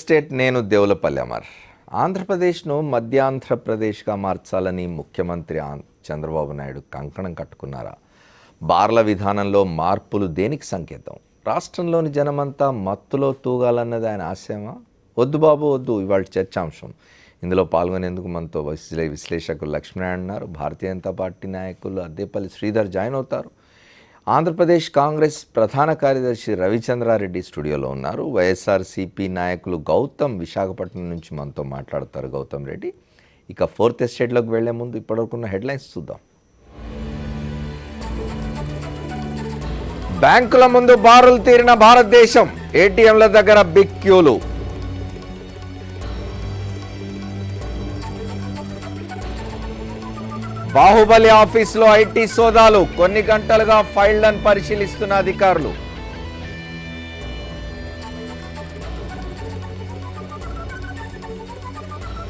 State నేను దేవులపల్లి అమర్. ఆంధ్రప్రదేశ్ను మధ్యాంధ్రప్రదేశ్గా మార్చాలని ముఖ్యమంత్రి చంద్రబాబు నాయుడు కంకణం కట్టుకున్నారా? బార్ల విధానంలో మార్పులు దేనికి సంకేతం? రాష్ట్రంలోని జనమంతా మత్తులో తూగాలన్నది ఆయన ఆశయమా? వద్దు బాబు వద్దు. ఇవాళ చర్చాంశం. ఇందులో పాల్గొనేందుకు మనతో విశ్లేషకులు లక్ష్మీనారాయణ ఉన్నారు. భారతీయ జనతా పార్టీ నాయకులు అద్దేపల్లి శ్రీధర్ జాయిన్ అవుతారు. ఆంధ్రప్రదేశ్ కాంగ్రెస్ ప్రధాన కార్యదర్శి రవిచంద్రారెడ్డి స్టూడియోలో ఉన్నారు. వైఎస్ఆర్సీపీ నాయకులు గౌతమ్ విశాఖపట్నం నుంచి మనతో మాట్లాడతారు. గౌతమ్ రెడ్డి. ఇక ఫోర్త్ ఎస్టేట్లోకి వెళ్లే ముందు ఇప్పటివరకున్న హెడ్లైన్స్ చూద్దాం. బ్యాంకుల ముందు బారులు తీరిన భారతదేశం, ఏటీఎంల దగ్గర బిగ్ క్యూలు. బాహుబలి ఆఫీసులో ఐటీ సోదాలు, కొన్ని గంటలుగా ఫైళ్లను పరిశీలిస్తున్న అధికారులు.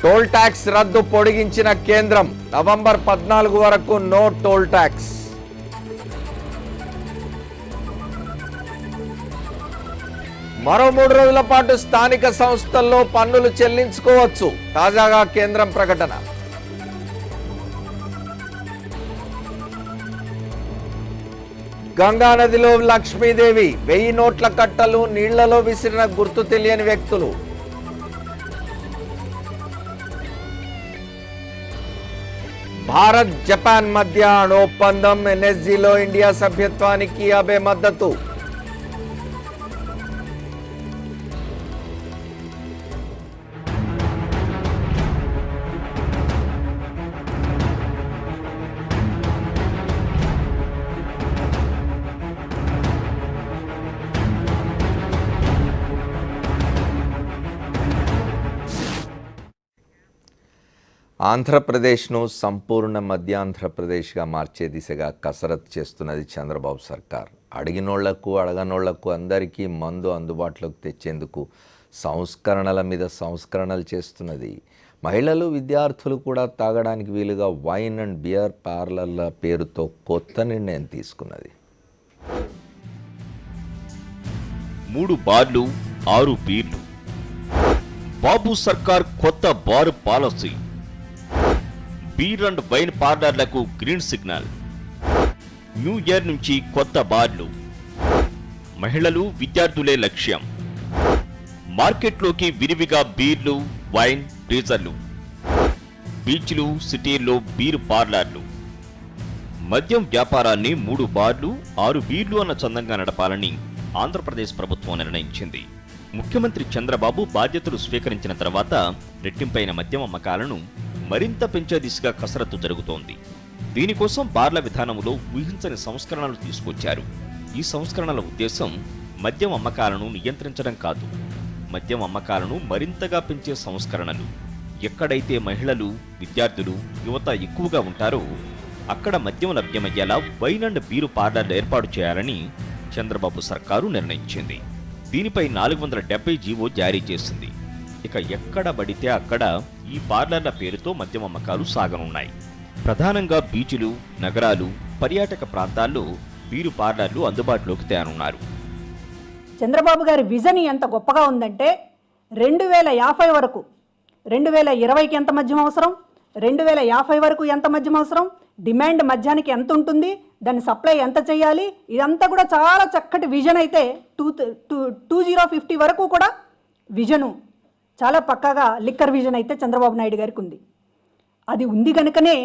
టోల్ ట్యాక్స్ రద్దు పొడిగించిన కేంద్రం, నవంబర్ 14 వరకు నో టోల్ ట్యాక్స్. మరో 3 రోజుల పాటు స్థానిక సంస్థల్లో పన్నులు చెల్లించుకోవచ్చు, తాజాగా కేంద్రం ప్రకటన. గంగా నదిలో లక్ష్మీదేవి, 1000 నోట్ల కట్టలు నీళ్లలో విసిరిన గుర్తు తెలియని వ్యక్తులు. భారత్ జపాన్ మధ్య అణు ఒప్పందం, ఎన్ఎస్జీలో ఇండియా సభ్యత్వానికి అబే మద్దతు. ఆంధ్రప్రదేశ్ను సంపూర్ణ మధ్యాంధ్రప్రదేశ్గా మార్చే దిశగా కసరత్తు చేస్తున్నది చంద్రబాబు సర్కార్. అడిగినోళ్లకు అడగనోళ్లకు అందరికీ మందు అందుబాటులోకి తెచ్చేందుకు సంస్కరణల మీద సంస్కరణలు చేస్తున్నది. మహిళలు, విద్యార్థులు కూడా తాగడానికి వీలుగా వైన్ అండ్ బియర్ పార్లర్ల పేరుతో కొత్త నిర్ణయం తీసుకున్నది. 3 బార్లు 6 బీర్లు. బాబు సర్కార్ కొత్త bar policy. Beer and wine పార్లర్లకు గ్రీన్ సిగ్నల్. న్యూ ఇయర్ నుంచి కొత్త బార్లు. మహిళలు, విద్యార్థులే లక్ష్యం. మార్కెట్లోకి విరివిగా బీర్లు, వైన్, డీజర్లు. బీచ్లు, సిటీల్లో బీర్ పార్లర్లు. మద్యం వ్యాపారాన్ని 3 బార్లు 6 బీర్లు అన్న చందంగా నడపాలని ఆంధ్రప్రదేశ్ ప్రభుత్వం నిర్ణయించింది. ముఖ్యమంత్రి చంద్రబాబు బాధ్యతలు స్వీకరించిన తర్వాత రెట్టింపైన మద్యం అమ్మకాలను మరింత పెంచే దిశగా కసరత్తు జరుగుతోంది. దీనికోసం బార్ల విధానంలో ఊహించని సంస్కరణలు తీసుకొచ్చారు. ఈ సంస్కరణల ఉద్దేశం మద్యం అమ్మకాలను నియంత్రించడం కాదు, మద్యం అమ్మకాలను మరింతగా పెంచే సంస్కరణలు. ఎక్కడైతే మహిళలు, విద్యార్థులు, యువత ఎక్కువగా ఉంటారో అక్కడ మద్యం లభ్యమయ్యేలా వైన్ అండ్ బీరు పార్లర్లు ఏర్పాటు చేయాలని చంద్రబాబు సర్కారు నిర్ణయించింది. దీనిపై 470 జీవో జారీ చేసింది. ఇక ఎక్కడ పడితే అక్కడ ఈ పార్లర్ల పేరుతో మద్యం అమ్మకాలు సాగనున్నాయి. ప్రధానంగా బీచులు, నగరాలు, పర్యాటక ప్రాంతాల్లో బీరు పార్లర్లు అందుబాటులోకి తేనున్నారు. చంద్రబాబు గారి విజన్ ఎంత గొప్పగా ఉందంటే 2050 వరకు, 2020కి ఎంత మద్యం అవసరం, 2050 వరకు ఎంత మద్యం అవసరం, డిమాండ్ మద్యానికి ఎంత ఉంటుంది, దాని సప్లై ఎంత చేయాలి, ఇదంతా కూడా చాలా చక్కటి విజన్ అయితే 2050 వరకు కూడా విజను చాలా పక్కాగా లిక్కర్ విజన్ అయితే చంద్రబాబు నాయుడు గారికి ఉంది. అది ఉంది కనుకనే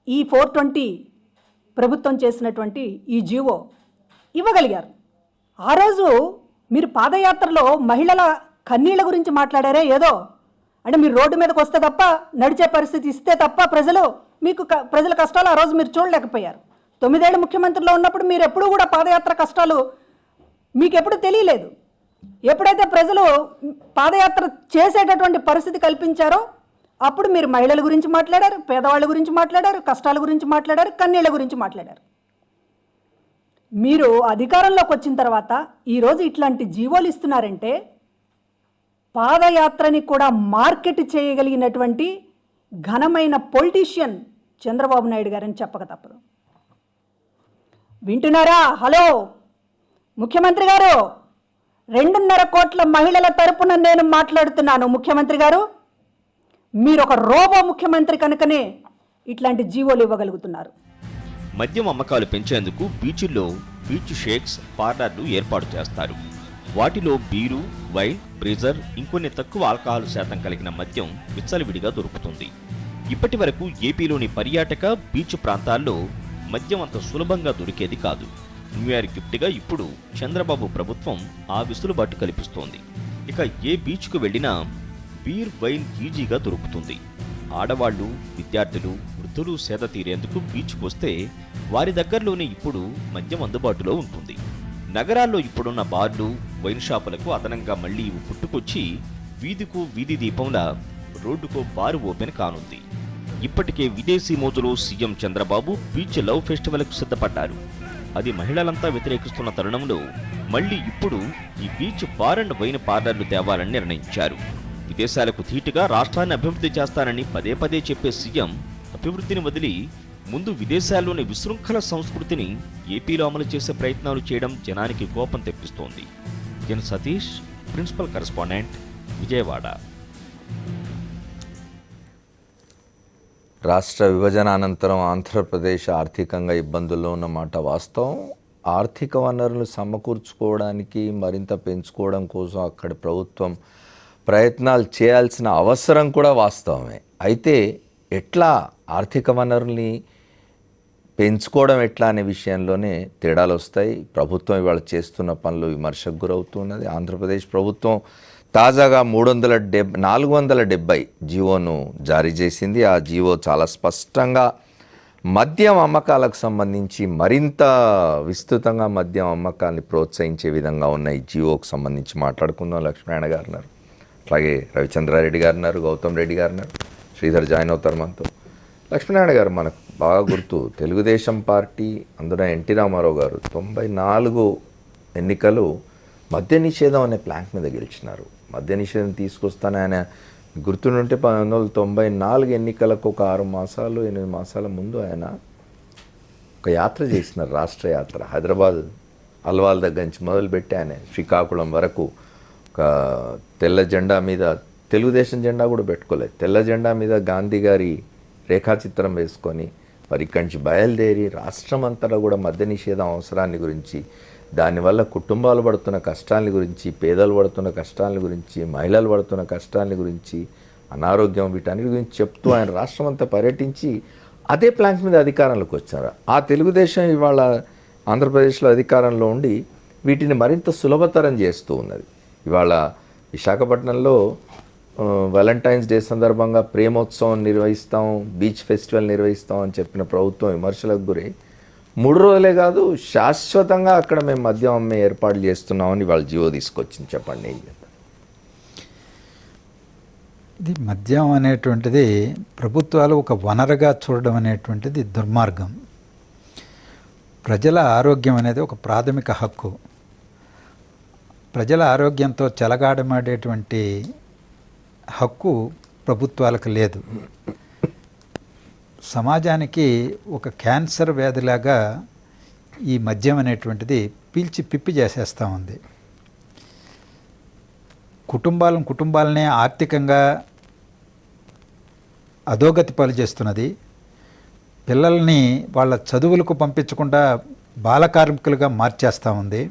ఈ 420 ప్రభుత్వం చేసినటువంటి ఈ జీవో ఇవ్వగలిగారు. ఆ రోజు మీరు పాదయాత్రలో మహిళల కన్నీళ్ల గురించి మాట్లాడారే, ఏదో అంటే మీరు రోడ్డు మీదకి వస్తే తప్ప, నడిచే పరిస్థితి ఇస్తే తప్ప ప్రజల కష్టాలు ఆ రోజు మీరు చూడలేకపోయారు. 9 ఏళ్ళు ముఖ్యమంత్రిలో ఉన్నప్పుడు మీరు ఎప్పుడూ కూడా పాదయాత్ర కష్టాలు మీకు ఎప్పుడు తెలియలేదు. ఎప్పుడైతే ప్రజలు పాదయాత్ర చేసేటటువంటి పరిస్థితి కల్పించారో అప్పుడు మీరు మహిళల గురించి మాట్లాడారు, పేదవాళ్ళ గురించి మాట్లాడారు, కష్టాల గురించి మాట్లాడారు, కన్నీళ్ల గురించి మాట్లాడారు. మీరు అధికారంలోకి వచ్చిన తర్వాత ఈరోజు ఇట్లాంటి జీవోలు ఇస్తున్నారంటే పాదయాత్రని కూడా మార్కెట్ చేయగలిగినటువంటి ఘనమైన పొలిటీషియన్ చంద్రబాబు నాయుడు గారని చెప్పక తప్పదు. వింటున్నారా? హలో ముఖ్యమంత్రి గారు, 2.5 కోట్ల మహిళల తరపున నేను మాట్లాడుతున్నాను. ముఖ్యమంత్రి గారు, మీరు ఒక రోబో ముఖ్యమంత్రి కనుకనే ఇట్లాంటి జీవోలు ఇవ్వగలుగుతున్నారు. మద్యం అమ్మకాలు పెంచేందుకు బీచ్ల్లో బీచ్ షేక్స్, పార్లర్లు ఏర్పాటు చేస్తారు. వాటిలో బీరు, వైన్, బ్రీజర్, ఇంకొన్ని తక్కువ ఆల్కహాల్ శాతం కలిగిన మద్యం విచ్చలవిడిగా దొరుకుతుంది. ఇప్పటి వరకు ఏపీలోని పర్యాటక బీచ్ ప్రాంతాల్లో మద్యం అంత సులభంగా దొరికేది కాదు. న్యూ ఇయర్ గిఫ్ట్గా ఇప్పుడు చంద్రబాబు ప్రభుత్వం ఆ వెసులుబాటు కల్పిస్తోంది. ఇక ఏ బీచ్కు వెళ్ళినా బీర్, వైన్ ఈజీగా దొరుకుతుంది. ఆడవాళ్లు, విద్యార్థులు, వృద్ధులు సేద తీరేందుకు బీచ్కు వస్తే వారి దగ్గరలోనే ఇప్పుడు మద్యం అందుబాటులో ఉంటుంది. నగరాల్లో ఇప్పుడున్న బార్లు, వైన్ షాపులకు అదనంగా మళ్లీ పుట్టుకొచ్చి వీధికో వీధి దీపంలా రోడ్డుకో బారు ఓపెన్ కానుంది. ఇప్పటికే విదేశీ మోజులో సీఎం చంద్రబాబు బీచ్ లవ్ ఫెస్టివల్కు సిద్ధపడ్డారు. అది మహిళలంతా వ్యతిరేకిస్తున్న తరుణంలో మళ్లీ ఇప్పుడు ఈ బీచ్ బార్ అండ్ వైన్ పార్లర్లు తేవాలని నిర్ణయించారు. విదేశాలకు ధీటుగా రాష్ట్రాన్ని అభివృద్ధి చేస్తానని పదే పదే చెప్పే సీఎం అభివృద్ధిని వదిలి ముందు విదేశాల్లోని విశృంఖల సంస్కృతిని ఏపీలో అమలు చేసే ప్రయత్నాలు చేయడం జనానికి కోపం తెప్పిస్తోంది. ఎన్ సతీష్, ప్రిన్సిపల్ కరెస్పాండెంట్, విజయవాడ. రాష్ట్ర విభజన అనంతరం ఆంధ్రప్రదేశ్ ఆర్థికంగా ఇబ్బందుల్లో ఉన్నమాట వాస్తవం. ఆర్థిక వనరులు సమకూర్చుకోవడానికి, మరింత పెంచుకోవడం కోసం అక్కడి ప్రభుత్వం ప్రయత్నాలు చేయాల్సిన అవసరం కూడా వాస్తవమే. అయితే ఎట్లా ఆర్థిక వనరుల్ని పెంచుకోవడం ఎట్లా అనే విషయంలోనే తేడాలు వస్తాయి. ప్రభుత్వం ఇవాళ చేస్తున్న పనులు విమర్శకు గురవుతున్నది. ఆంధ్రప్రదేశ్ ప్రభుత్వం తాజాగా 470 జీవోను జారీ చేసింది. ఆ జీవో చాలా స్పష్టంగా మద్యం అమ్మకాలకు సంబంధించి మరింత విస్తృతంగా మద్యం అమ్మకాన్ని ప్రోత్సహించే విధంగా ఉన్న ఈ జీవోకు సంబంధించి మాట్లాడుకుందాం. లక్ష్మీనారాయణ గారు ఉన్నారు, అట్లాగే రవిచంద్రారెడ్డి గారు ఉన్నారు, గౌతమ్ రెడ్డి గారు ఉన్నారు, శ్రీధర్ జాయిన్ అవుతారు మనతో. లక్ష్మీనారాయణ గారు మనకు బాగా గుర్తు, తెలుగుదేశం పార్టీ, అందులో ఎన్టీ రామారావు గారు 94 ఎన్నికలు మద్య నిషేధం అనే ప్లాంక్ మీద గెలిచినారు. మద్య నిషేధం తీసుకొస్తాను ఆయన గుర్తుంటే 1994 ఎన్నికలకు ఒక 6 మాసాలు 8 మాసాల ముందు ఆయన ఒక యాత్ర చేసినారు, రాష్ట్ర యాత్ర. హైదరాబాద్ అల్వాల్ దగ్గర నుంచి మొదలుపెట్టి ఆయన శ్రీకాకుళం వరకు ఒక తెల్ల జెండా మీద, తెలుగుదేశం జెండా కూడా పెట్టుకోలేదు, తెల్ల జెండా మీద గాంధీ గారి రేఖాచిత్రం వేసుకొని మరి ఇక్కడి నుంచి బయలుదేరి రాష్ట్రం అంతటా కూడా మద్య నిషేధం అవసరాన్ని గురించి, దానివల్ల కుటుంబాలు పడుతున్న కష్టాల గురించి, పేదలు పడుతున్న కష్టాల గురించి, మహిళలు పడుతున్న కష్టాల గురించి, అనారోగ్యం, వీటన్నిటి గురించి చెప్తూ ఆయన రాష్ట్రం అంతా పర్యటించి అదే ప్లాంక్ మీద అధికారంలోకి వచ్చారు. ఆ తెలుగుదేశం ఇవాళ ఆంధ్రప్రదేశ్లో అధికారంలో ఉండి వీటిని మరింత సులభతరం చేస్తూ ఉన్నది. ఇవాళ విశాఖపట్నంలో వాలంటైన్స్ డే సందర్భంగా ప్రేమోత్సవం నిర్వహిస్తాం, బీచ్ ఫెస్టివల్ నిర్వహిస్తాం అని చెప్పిన ప్రభుత్వం విమర్శలకు గురై 3 రోజులే కాదు శాశ్వతంగా అక్కడ మేము మద్యం అమ్మే ఏర్పాట్లు చేస్తున్నామని వాళ్ళ జీవో తీసుకొచ్చింది. చెప్పండి. ఇది మద్యం అనేటువంటిది ప్రభుత్వాలు ఒక వనరుగా చూడడం అనేటువంటిది దుర్మార్గం. ప్రజల ఆరోగ్యం అనేది ఒక ప్రాథమిక హక్కు. ప్రజల ఆరోగ్యంతో చెలగాడమాడేటువంటి హక్కు ప్రభుత్వాలకు లేదు. సమాజానికి ఒక క్యాన్సర్ వ్యాధిలాగా ఈ మద్యం అనేటువంటిది పీల్చి పిప్పి చేసేస్తూ ఉంది. కుటుంబాలనే ఆర్థికంగా అధోగతి పాలు చేస్తున్నది. పిల్లల్ని వాళ్ళ చదువులకు పంపించకుండా బాల కార్మికులుగా మార్చేస్తూ ఉంది.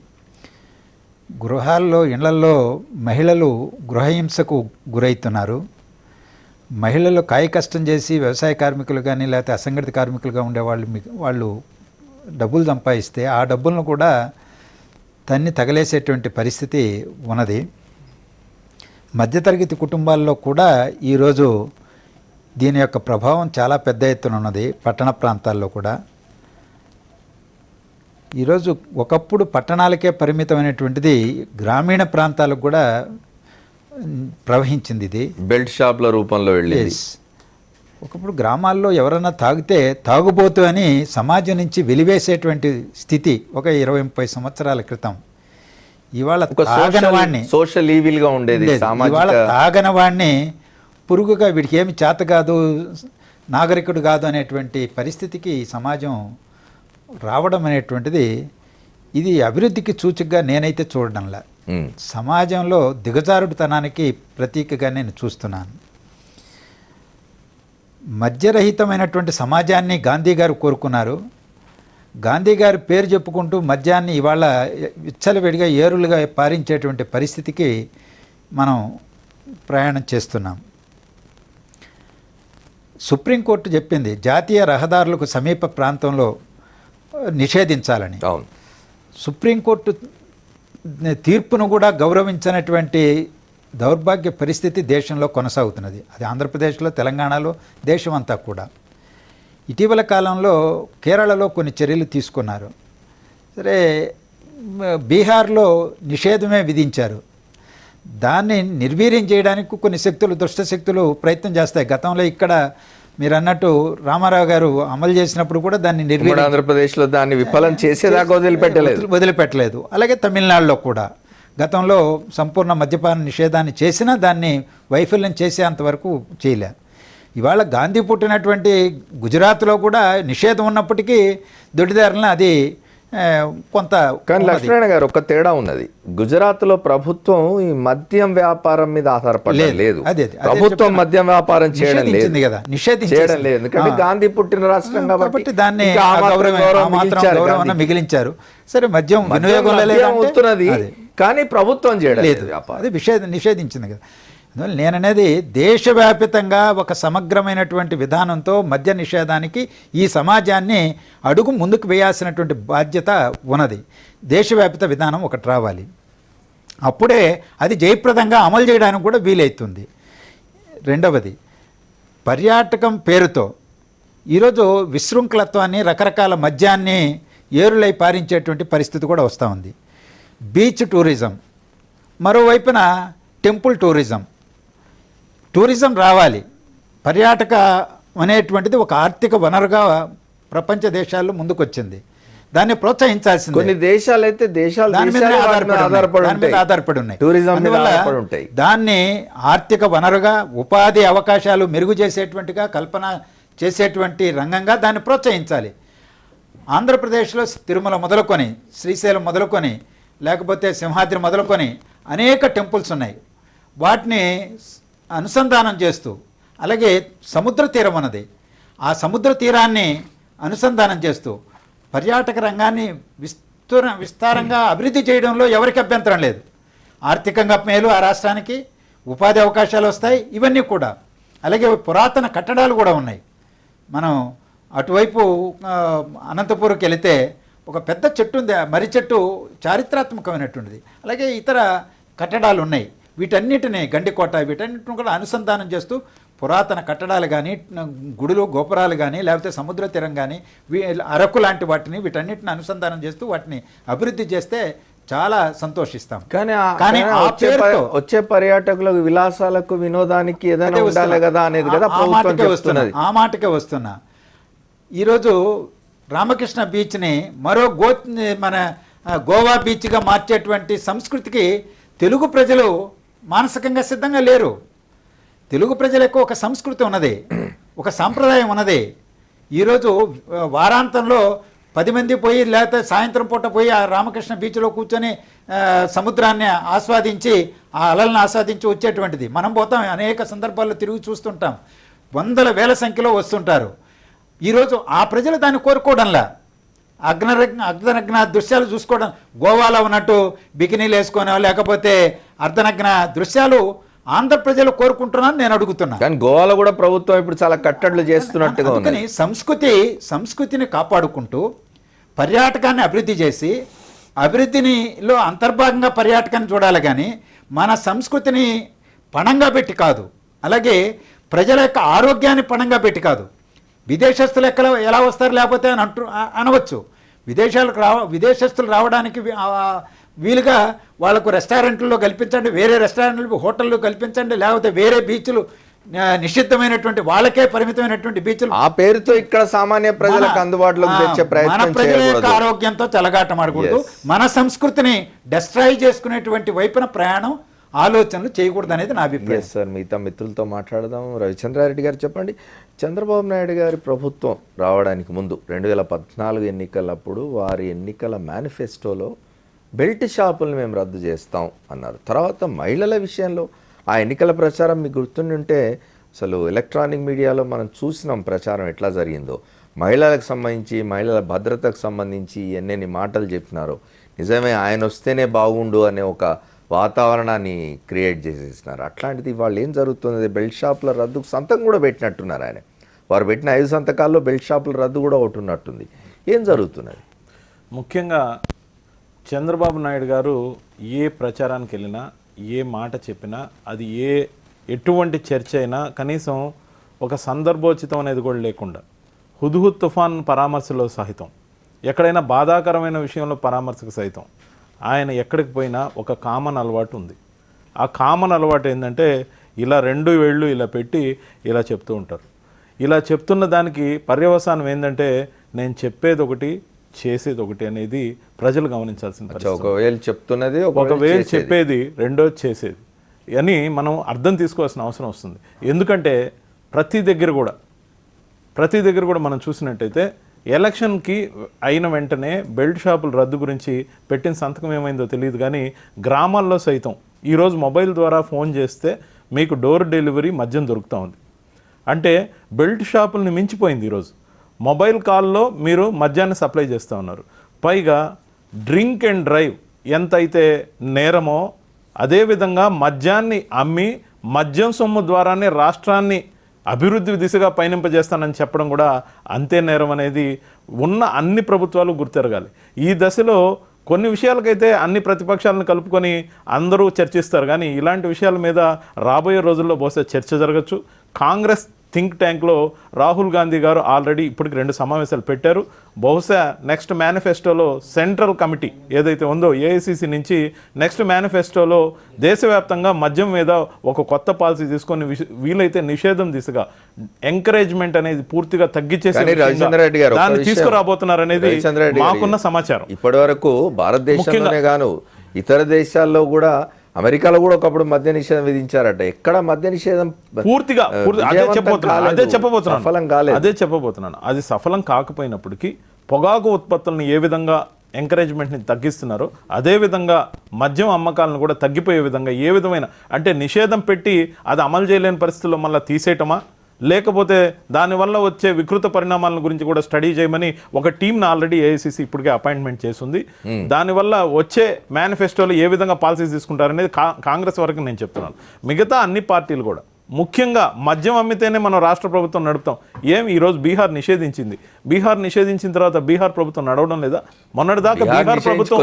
గృహాల్లో, ఇళ్లల్లో మహిళలు గృహహింసకు గురవుతున్నారు. మహిళలు కాయ కష్టం చేసి వ్యవసాయ కార్మికులు కానీ లేకపోతే అసంఘటిత కార్మికులుగా వాళ్ళు డబ్బులు సంపాదిస్తే ఆ డబ్బులను కూడా తగలేసేటువంటి పరిస్థితి ఉన్నది. మధ్యతరగతి కుటుంబాల్లో కూడా ఈరోజు దీని యొక్క ప్రభావం చాలా పెద్ద ఎత్తున ఉన్నది. పట్టణ ప్రాంతాల్లో కూడా ఈరోజు ఒకప్పుడు పట్టణాలకే పరిమితమైనటువంటిది గ్రామీణ ప్రాంతాలకు కూడా ప్రవహించింది. ఇది బెల్ట్ షాప్ల రూపంలో వెళ్ళేది. ఒకప్పుడు గ్రామాల్లో ఎవరైనా తాగితే తాగుబోతు అని సమాజం నుంచి వెలివేసేటువంటి స్థితి ఒక 20-30 సంవత్సరాల క్రితం. ఇవాళ తాగనవాణ్ణి సోషల్ ఈవిల్ గా ఉండేది. ఇవాళ తాగనవాణ్ణి పురుగుగా వీడికి ఏమి చేత కాదు, నాగరికుడు కాదు అనేటువంటి పరిస్థితికి ఈ సమాజం రావడం అనేటువంటిది ఇది అభివృద్ధికి సూచికగా నేనైతే చూడడంలా, సమాజంలో దిగజారుడుతనానికి ప్రతీకగా నేను చూస్తున్నాను. మద్యరహితమైనటువంటి సమాజాన్ని గాంధీ గారు కోరుకున్నారు. గాంధీ గారి పేరు చెప్పుకుంటూ మద్యాన్ని ఇవాళ విచ్చలవిడిగా ఏరులుగా పారించేటువంటి పరిస్థితికి మనం ప్రయాణం చేస్తున్నాం. సుప్రీంకోర్టు చెప్పింది జాతీయ రహదారులకు సమీప ప్రాంతంలో నిషేధించాలని. అవును. సుప్రీంకోర్టు తీర్పును కూడా గౌరవించినటువంటి దౌర్భాగ్య పరిస్థితి దేశంలో కొనసాగుతున్నది. అది ఆంధ్రప్రదేశ్లో, తెలంగాణలో, దేశమంతా కూడా. ఇటీవల కాలంలో కేరళలో కొన్ని చర్యలు తీసుకున్నారు. సరే, బీహార్లో నిషేధమే విధించారు. దాన్ని నిర్వీర్యం చేయడానికి కొన్ని శక్తులు, దుష్ట శక్తులు ప్రయత్నం చేస్తాయి. గతంలో ఇక్కడ మీరు అన్నట్టు రామారావు గారు అమలు చేసినప్పుడు కూడా దాన్ని నిర్వీర్యం, ఆంధ్రప్రదేశ్లో దాన్ని విఫలం చేసేదాకా వదిలిపెట్టలేదు. అలాగే తమిళనాడులో కూడా గతంలో సంపూర్ణ మద్యపాన నిషేధాన్ని చేసినా దాన్ని వైఫల్యం చేసేంతవరకు చేయలే. ఇవాళ గాంధీ పుట్టినటువంటి గుజరాత్లో కూడా నిషేధం ఉన్నప్పటికీ దొడ్డిదారులను అది కొంత. కానీ లక్ష్మణ గారు ఒక తేడా ఉన్నది. గుజరాత్లో ప్రభుత్వం ఈ మద్యం వ్యాపారం మీద ఆధారపడలేదు. ప్రభుత్వం మద్యం వ్యాపారం చేయడం లేదు కదా, చేయడం లేదు. ఎందుకంటే గాంధీ పుట్టిన రాష్ట్రం కాబట్టి దాన్ని మిగిలించారు. సరే, మద్యం వినియోగంలో అవుతున్నది కానీ ప్రభుత్వం చేయడం లేదు, అది నిషేధించింది కదా. నేననేది దేశవ్యాపితంగా ఒక సమగ్రమైనటువంటి విధానంతో మద్య నిషేధానికి ఈ సమాజాన్ని అడుగు ముందుకు వేయాల్సినటువంటి బాధ్యత ఉన్నది. దేశవ్యాపిత విధానం ఒకటి రావాలి, అప్పుడే అది జయప్రదంగా అమలు చేయడానికి కూడా వీలవుతుంది. రెండవది, పర్యాటకం పేరుతో ఈరోజు విశృంఖలత్వాన్ని, రకరకాల మద్యాన్ని ఏరులై పారించేటువంటి పరిస్థితి కూడా వస్తూ ఉంది. బీచ్ టూరిజం, మరోవైపున టెంపుల్ టూరిజం రావాలి. పర్యాటక అనేటువంటిది ఒక ఆర్థిక వనరుగా ప్రపంచ దేశాల్లో ముందుకొచ్చింది. దాన్ని ప్రోత్సహించాల్సింది. కొన్ని దేశాలు అయితే దాని మీద ఆధారపడి ఉన్నాయి. టూరిజం దాన్ని ఆర్థిక వనరుగా, ఉపాధి అవకాశాలు మెరుగు చేసేటువంటిగా, కల్పన చేసేటువంటి రంగంగా దాన్ని ప్రోత్సహించాలి. ఆంధ్రప్రదేశ్లో తిరుమల మొదలుకొని, శ్రీశైలం మొదలుకొని, లేకపోతే సింహాద్రి మొదలుకొని అనేక టెంపుల్స్ ఉన్నాయి. వాటిని అనుసంధానం చేస్తూ, అలాగే సముద్ర తీరం ఉన్నది, ఆ సముద్ర తీరాన్ని అనుసంధానం చేస్తూ పర్యాటక రంగాన్ని విస్తారంగా అభివృద్ధి చేయడంలో ఎవరికి అభ్యంతరం లేదు. ఆర్థికంగా మేలు ఆ రాష్ట్రానికి, ఉపాధి అవకాశాలు వస్తాయి, ఇవన్నీ కూడా. అలాగే పురాతన కట్టడాలు కూడా ఉన్నాయి. మనం అటువైపు అనంతపూర్కి వెళితే ఒక పెద్ద చెట్టు ఉంది, మర్రి చెట్టు చారిత్రాత్మకమైనటువంటిది. అలాగే ఇతర కట్టడాలు ఉన్నాయి. వీటన్నిటిని, గండికోట, వీటన్నిటిని కూడా అనుసంధానం చేస్తూ పురాతన కట్టడాలు కానీ, గుడులు, గోపురాలు కానీ, లేకపోతే సముద్ర తీరం కానీ, అరకు లాంటి వాటిని, వీటన్నిటిని అనుసంధానం చేస్తూ వాటిని అభివృద్ధి చేస్తే చాలా సంతోషిస్తాం. కానీ వచ్చే పర్యాటకులకు, విలాసాలకు, వినోదానికి ఏదైనా ఉండాలి కదా అనేది కదా ఆ మాటకే వస్తున్నా. ఈరోజు రామకృష్ణ బీచ్ని మరో మన గోవా బీచ్గా మార్చేటువంటి సంస్కృతికి తెలుగు ప్రజలు మానసికంగా సిద్ధంగా లేరు. తెలుగు ప్రజలకు ఒక సంస్కృతి ఉన్నది, ఒక సాంప్రదాయం ఉన్నది. ఈరోజు వారాంతంలో 10 మంది పోయి, లేకపోతే సాయంత్రం పూట పోయి ఆ రామకృష్ణ బీచ్లో కూర్చొని సముద్రాన్ని ఆస్వాదించి, ఆ అలలను ఆస్వాదించి వచ్చేటువంటిది. మనం పోతాం, అనేక సందర్భాల్లో తిరిగి చూస్తుంటాం, వందల వేల సంఖ్యలో వస్తుంటారు. ఈరోజు ఆ ప్రజలు దాన్ని కోరుకోవడంలా, అర్ధనగ్న దృశ్యాలు చూసుకోవడం, గోవాలో ఉన్నట్టు బికినీలు వేసుకొని, లేకపోతే అర్ధనగ్న దృశ్యాలు ఆంధ్ర ప్రజలు కోరుకుంటున్నాను నేను అడుగుతున్నా. కానీ గోవాలో కూడా ప్రభుత్వం ఇప్పుడు చాలా కట్టడలు చేస్తున్నట్టుగా ఉంది. సంస్కృతిని కాపాడుకుంటూ పర్యాటకాన్ని అభివృద్ధి చేసి, అభివృద్ధినిలో అంతర్భాగంగా పర్యాటకాన్ని చూడాలి, కానీ మన సంస్కృతిని పణంగా పెట్టి కాదు, అలాగే ప్రజల యొక్క ఆరోగ్యాన్ని పణంగా పెట్టి కాదు. విదేశస్తులు ఎలా వస్తారు లేకపోతే అని అనవచ్చు. విదేశస్తులు రావడానికి వీలుగా వాళ్ళకు రెస్టారెంట్లలో కల్పించండి, వేరే రెస్టారెంట్లు, హోటళ్ళు కల్పించండి, లేకపోతే వేరే బీచ్లు, నిషిద్ధమైనటువంటి వాళ్ళకే పరిమితమైనటువంటి బీచ్లు, ఆ పేరుతో ఇక్కడ సామాన్య ప్రజలకు అందుబాటులోకి తెచ్చే ప్రయత్నం మన ప్రజల యొక్క ఆరోగ్యంతో చెలగాటమాడకూడదు. మన సంస్కృతిని డెస్ట్రాయ్ చేసుకునేటువంటి వైపున ప్రయాణం ఆలోచనలు చేయకూడదు అనేది నా అభిప్రాయం. ఎస్ సార్, మిగతా మిత్రులతో మాట్లాడదాం. రవిచంద్రారెడ్డి గారు చెప్పండి, చంద్రబాబు నాయుడు గారి ప్రభుత్వం రావడానికి ముందు 2014 ఎన్నికలప్పుడు వారి ఎన్నికల మేనిఫెస్టోలో బెల్ట్ షాపులను మేము రద్దు చేస్తాం అన్నారు. తర్వాత మహిళల విషయంలో ఆ ఎన్నికల ప్రచారం మీకు గుర్తుంటే అసలు ఎలక్ట్రానిక్ మీడియాలో మనం చూసినాం ప్రచారం ఎట్లా జరిగిందో. మహిళలకు సంబంధించి, మహిళల భద్రతకు సంబంధించి ఎన్నెన్ని మాటలు చెప్పినారో. నిజమే, ఆయన వస్తేనే బాగుండు అనే ఒక వాతావరణాన్ని క్రియేట్ చేసేసినారు. అట్లాంటిది వాళ్ళు ఏం జరుగుతుంది, బెల్ట్ షాపుల రద్దుకు సంతకం కూడా పెట్టినట్టున్నారు ఆయన. వారు పెట్టిన 5 సంతకాల్లో బెల్ట్ షాపుల రద్దు కూడా ఒకటి ఉన్నట్టుంది. ఏం జరుగుతున్నది? ముఖ్యంగా చంద్రబాబు నాయుడు గారు ఏ ప్రచారానికి వెళ్ళినా, ఏ మాట చెప్పినా, అది ఎటువంటి చర్చ అయినా కనీసం ఒక సందర్భోచితం అనేది కూడా లేకుండా, హుద్హుద్ తుఫాన్ పరామర్శలో సహితం, ఎక్కడైనా బాధాకరమైన విషయంలో పరామర్శకు సైతం ఆయన ఎక్కడికి పోయినా ఒక కామన్ అలవాటు ఉంది. ఆ కామన్ అలవాటు ఏంటంటే ఇలా 2 వేళ్ళు ఇలా పెట్టి ఇలా చెప్తూ ఉంటారు. ఇలా చెప్తున్న దానికి పర్యవసానం ఏంటంటే నేను చెప్పేది ఒకటి, చేసేది ఒకటి అనేది ప్రజలు గమనించాల్సిన పరిస్థితి. ఒకవేళ చెప్తున్నది, ఒకవేళ చెప్పేది, రెండోది చేసేది అని మనం అర్థం తీసుకోవాల్సిన అవసరం వస్తుంది. ఎందుకంటే ప్రతి దగ్గర కూడా మనం చూసినట్టయితే ఎలక్షన్కి అయిన వెంటనే బెల్ట్ షాపుల రద్దు గురించి పెట్టిన సంతకం ఏమైందో తెలియదు, కానీ గ్రామాల్లో సైతం ఈరోజు మొబైల్ ద్వారా ఫోన్ చేస్తే మీకు డోర్ డెలివరీ మద్యం దొరుకుతూ ఉంది. అంటే బెల్ట్ షాపుల్ని మించిపోయింది. ఈరోజు మొబైల్ కాల్లో మీరు మద్యాన్ని సప్లై చేస్తూ ఉన్నారు. పైగా డ్రింక్ అండ్ డ్రైవ్ ఎంతైతే నేరమో అదేవిధంగా మద్యాన్ని అమ్మి మద్యం సొమ్ము ద్వారానే రాష్ట్రాన్ని అభివృద్ధి దిశగా పయనింపజేస్తానని చెప్పడం కూడా అంతే నేరం అనేది ఉన్న అన్ని ప్రభుత్వాలు గుర్తెరగాలి. ఈ దశలో కొన్ని విషయాలకైతే అన్ని ప్రతిపక్షాలను కలుపుకొని అందరూ చర్చిస్తారు, కానీ ఇలాంటి విషయాల మీద రాబోయే రోజుల్లో బహుశా చర్చ జరగచ్చు. కాంగ్రెస్ థింక్ ట్యాంక్లో రాహుల్ గాంధీ గారు ఆల్రెడీ ఇప్పటికి 2 సమావేశాలు పెట్టారు. బహుశా నెక్స్ట్ మేనిఫెస్టోలో సెంట్రల్ కమిటీ ఏదైతే ఉందో ఏఐసిసి నుంచి నెక్స్ట్ మేనిఫెస్టోలో దేశవ్యాప్తంగా మద్యం మీద ఒక కొత్త పాలసీ తీసుకొని వీలైతే నిషేధం దిశగా ఎంకరేజ్మెంట్ అనేది పూర్తిగా తగ్గించేసి దాన్ని తీసుకురాబోతున్నారు అనేది మాకున్న సమాచారం. ఇప్పటి వరకు భారతదేశంలోనే గాను ఇతర దేశాల్లో కూడా, అమెరికాలో కూడా ఒకప్పుడు మద్య నిషేధం విధించారట. ఎక్కడ మద్య నిషేధం పూర్తిగా అదే చెప్పబోతున్నాను. అది సఫలం కాకపోయినప్పటికీ పొగాకు ఉత్పత్తులను ఏ విధంగా ఎంకరేజ్మెంట్ని తగ్గిస్తున్నారో అదేవిధంగా మద్యం అమ్మకాలను కూడా తగ్గిపోయే విధంగా ఏ విధమైన, అంటే నిషేధం పెట్టి అది అమలు చేయలేని పరిస్థితుల్లో మళ్ళీ తీసేయటమా, లేకపోతే దానివల్ల వచ్చే వికృత పరిణామాల గురించి కూడా స్టడీ చేయమని ఒక టీంను ఆల్రెడీ ఏఐసిసి ఇప్పటికే అపాయింట్మెంట్ చేసింది. దానివల్ల వచ్చే మేనిఫెస్టోలో ఏ విధంగా పాలసీస్ తీసుకుంటారనేది కాంగ్రెస్ వరకు నేను చెప్తున్నాను. మిగతా అన్ని పార్టీలు కూడా ముఖ్యంగా మద్యం అమ్మితేనే మనం రాష్ట్ర ప్రభుత్వం నడుపుతాం. ఈరోజు బీహార్ నిషేధించింది. బీహార్ నిషేధించిన తర్వాత బీహార్ ప్రభుత్వం నడవడం లేదా? మొన్నటిదాకా బీహార్ ప్రభుత్వం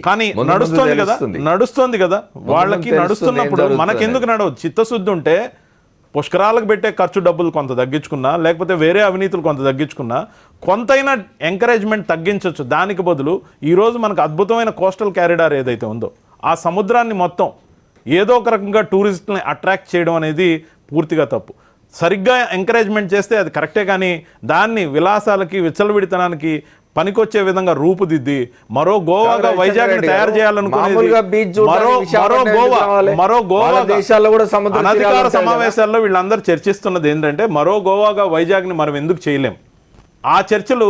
కానీ నడుస్తోంది కదా. వాళ్ళకి నడుస్తున్నప్పుడు మనకెందుకు నడవదు? చిత్తశుద్ధి ఉంటే పుష్కరాలకు పెట్టే ఖర్చు డబ్బులు కొంత తగ్గించుకున్నా, లేకపోతే వేరే అవినీతులు కొంత తగ్గించుకున్నా కొంతైనా ఎంకరేజ్మెంట్ తగ్గించవచ్చు. దానికి బదులు ఈరోజు మనకు అద్భుతమైన కోస్టల్ క్యారిడార్ ఏదైతే ఉందో ఆ సముద్రాన్ని మొత్తం ఏదో ఒక రకంగా టూరిస్టులని అట్రాక్ట్ చేయడం అనేది పూర్తిగా తప్పు. సరిగ్గా ఎంకరేజ్మెంట్ చేస్తే అది కరెక్టే, కానీ దాన్ని విలాసాలకి, విచ్చలవిడితనానికి పనికొచ్చే విధంగా రూపుదిద్ది మరో గోవాగా వైజాగ్ తయారు చేయాలనుకునేది మరో గోవా అనధికార సమావేశాల్లో వీళ్ళందరూ చర్చిస్తున్నది ఏంటంటే మరో గోవాగా వైజాగ్ని మనం ఎందుకు చేయలేం. ఆ చర్చలు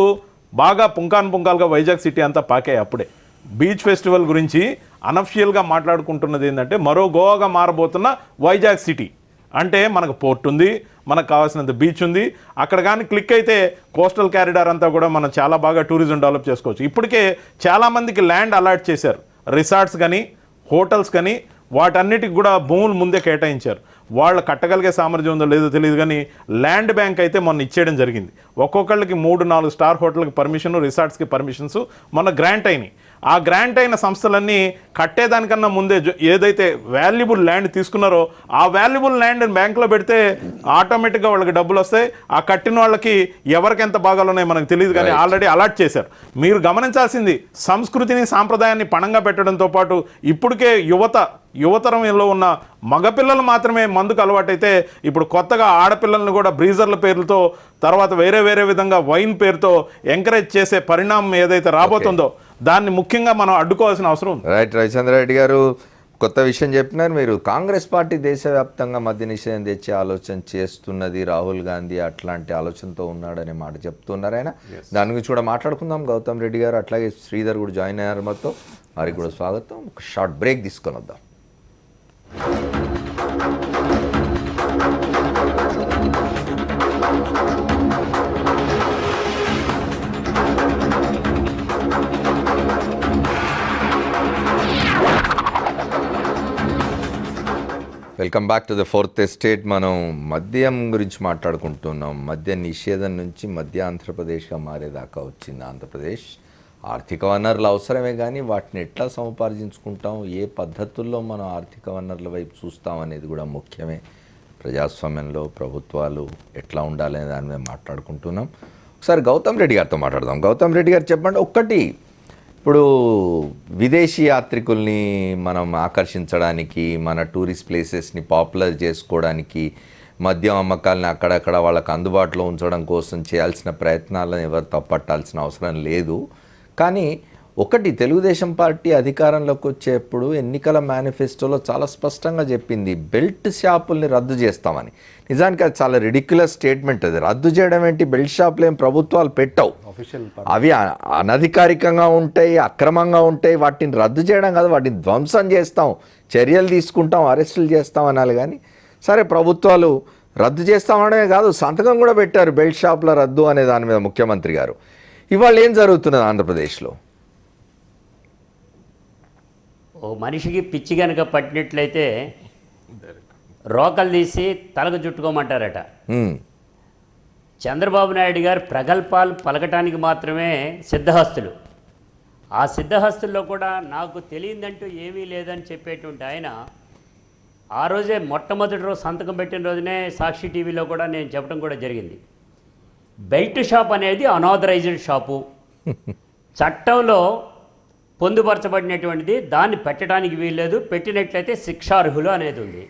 బాగా పుంకాలుగా వైజాగ్ సిటీ అంతా పాకాయి. అప్పుడే బీచ్ ఫెస్టివల్ గురించి అనఫిషియల్గా మాట్లాడుకుంటున్నది ఏంటంటే మరో గోవాగా మారబోతున్న వైజాగ్ సిటీ. అంటే మనకు పోర్ట్ ఉంది, మనకు కావాల్సినంత బీచ్ ఉంది. అక్కడ కానీ క్లిక్ అయితే కోస్టల్ క్యారిడార్ అంతా కూడా మనం చాలా బాగా టూరిజం డెవలప్ చేసుకోవచ్చు. ఇప్పటికే చాలామందికి ల్యాండ్ అలాట్ చేశారు. రిసార్ట్స్ కానీ, హోటల్స్ కానీ, వాటన్నిటికి కూడా భూములు ముందే కేటాయించారు. వాళ్ళు కట్టగలిగే సామర్థ్యం ఉందో లేదో తెలియదు, కానీ ల్యాండ్ బ్యాంక్ అయితే మొన్న ఇచ్చేయడం జరిగింది. ఒక్కొక్కళ్ళకి 3-4 స్టార్ హోటల్కి పర్మిషన్, రిసార్ట్స్కి పర్మిషన్స్ మొన్న గ్రాంట్ అయినాయి. ఆ గ్రాంట్ అయిన సంస్థలన్నీ కట్టేదానికన్నా ముందే ఏదైతే వాల్యుబుల్ ల్యాండ్ తీసుకున్నారో ఆ వాల్యుబుల్ ల్యాండ్ బ్యాంకులో పెడితే ఆటోమేటిక్గా వాళ్ళకి డబ్బులు వస్తాయి. ఆ కట్టిన వాళ్ళకి ఎవరికి ఎంత భాగాలు ఉన్నాయో మనకు తెలియదు, కానీ ఆల్రెడీ అలాట్ చేశారు. మీరు గమనించాల్సింది సంస్కృతిని, సాంప్రదాయాన్ని పణంగా పెట్టడంతో పాటు ఇప్పటికే యువతరంలో ఉన్న మగపిల్లలు మాత్రమే మందుకు అలవాటైతే ఇప్పుడు కొత్తగా ఆడపిల్లలను కూడా బ్రీజర్ల పేర్లతో, తర్వాత వేరే విధంగా వైన్ పేరుతో ఎంకరేజ్ చేసే పరిణామం ఏదైతే రాబోతుందో దాన్ని ముఖ్యంగా మనం అడ్డుకోవాల్సిన అవసరం ఉంది. రైట్. రవిచంద్రారెడ్డి గారు, కొత్త విషయం చెప్పినారు మీరు. కాంగ్రెస్ పార్టీ దేశవ్యాప్తంగా మద్య నిషేధం తెచ్చే ఆలోచన చేస్తున్నది, రాహుల్ గాంధీ అట్లాంటి ఆలోచనతో ఉన్నాడనే మాట చెప్తున్నారు ఆయన. దాని గురించి కూడా మాట్లాడుకుందాం. గౌతమ్ రెడ్డి గారు అట్లాగే శ్రీధర్ కూడా జాయిన్ అయ్యారు మాతో, వారికి కూడా స్వాగతం. ఒక షార్ట్ బ్రేక్ తీసుకొని వద్దాం. Welcome back to the fourth estate. మనం మద్యం గురించి మాట్లాడుకుంటున్నాం. మద్య నిషేధం నుంచి మధ్య ఆంధ్రప్రదేశ్గా మారేదాకా వచ్చింది ఆంధ్రప్రదేశ్. ఆర్థిక వనరులు అవసరమే, కానీ వాటిని ఎట్లా సముపార్జించుకుంటాం, ఏ పద్ధతుల్లో మనం ఆర్థిక వనరుల వైపు చూస్తాం అనేది కూడా ముఖ్యమే. ప్రజాస్వామ్యంలో ప్రభుత్వాలు ఎట్లా ఉండాలనే దాని మీద మాట్లాడుకుంటున్నాం. ఒకసారి గౌతమ్ రెడ్డి గారితో మాట్లాడదాం. గౌతమ్ రెడ్డి గారు చెప్పండి, ఒక్కటి ఇప్పుడు విదేశీ యాత్రికుల్ని మనం ఆకర్షించడానికి, మన టూరిస్ట్ ప్లేసెస్ని పాపులర్ చేసుకోవడానికి, మద్యం అమ్మకాలని అక్కడక్కడ వాళ్ళకు అందుబాటులో ఉంచడం కోసం చేయాల్సిన ప్రయత్నాలను ఎవరు తప్పట్టాల్సిన అవసరం లేదు. కానీ ఒకటి, తెలుగుదేశం పార్టీ అధికారంలోకి వచ్చేప్పుడు ఎన్నికల మేనిఫెస్టోలో చాలా స్పష్టంగా చెప్పింది, బెల్ట్ షాపుల్ని రద్దు చేస్తామని. నిజానికి అది చాలా రిడిక్యులస్ స్టేట్మెంట్. అది రద్దు చేయడం ఏంటి? బెల్ట్ షాపులు ఏం ప్రభుత్వాలు పెట్టవు, అవి అనధికారికంగా ఉంటాయి, అక్రమంగా ఉంటాయి. వాటిని రద్దు చేయడం కాదు, వాటిని ధ్వంసం చేస్తాం, చర్యలు తీసుకుంటాం, అరెస్టులు చేస్తాం అనాలి. కానీ సరే, ప్రభుత్వాలు రద్దు చేస్తామనే కాదు, సంతకం కూడా పెట్టారు బెల్ట్ షాపుల రద్దు అనే దాని మీద ముఖ్యమంత్రి గారు. ఇవాళ ఏం జరుగుతున్నది ఆంధ్రప్రదేశ్లో? ఓ మనిషికి పిచ్చి కనుక పట్టినట్లయితే రోకలు తీసి తలకు చుట్టుకోమంటారట. చంద్రబాబు నాయుడు గారు ప్రగల్భాలు పలకటానికి మాత్రమే సిద్ధహస్తులు. ఆ సిద్ధహస్తుల్లో కూడా నాకు తెలియదంటూ ఏమీ లేదని చెప్పేటువంటి ఆయన ఆ రోజే మొట్టమొదటి రోజు సంతకం పెట్టిన రోజునే సాక్షి టీవీలో కూడా నేను చెప్పడం కూడా జరిగింది. బెల్ట్ షాప్ అనేది అనాథరైజ్డ్ షాపు, చట్టంలో పొందుపరచబడినటువంటిది, దాన్ని పెట్టడానికి వీల్లేదు, పెట్టినట్లయితే శిక్షార్హులు అనేది ఉంది.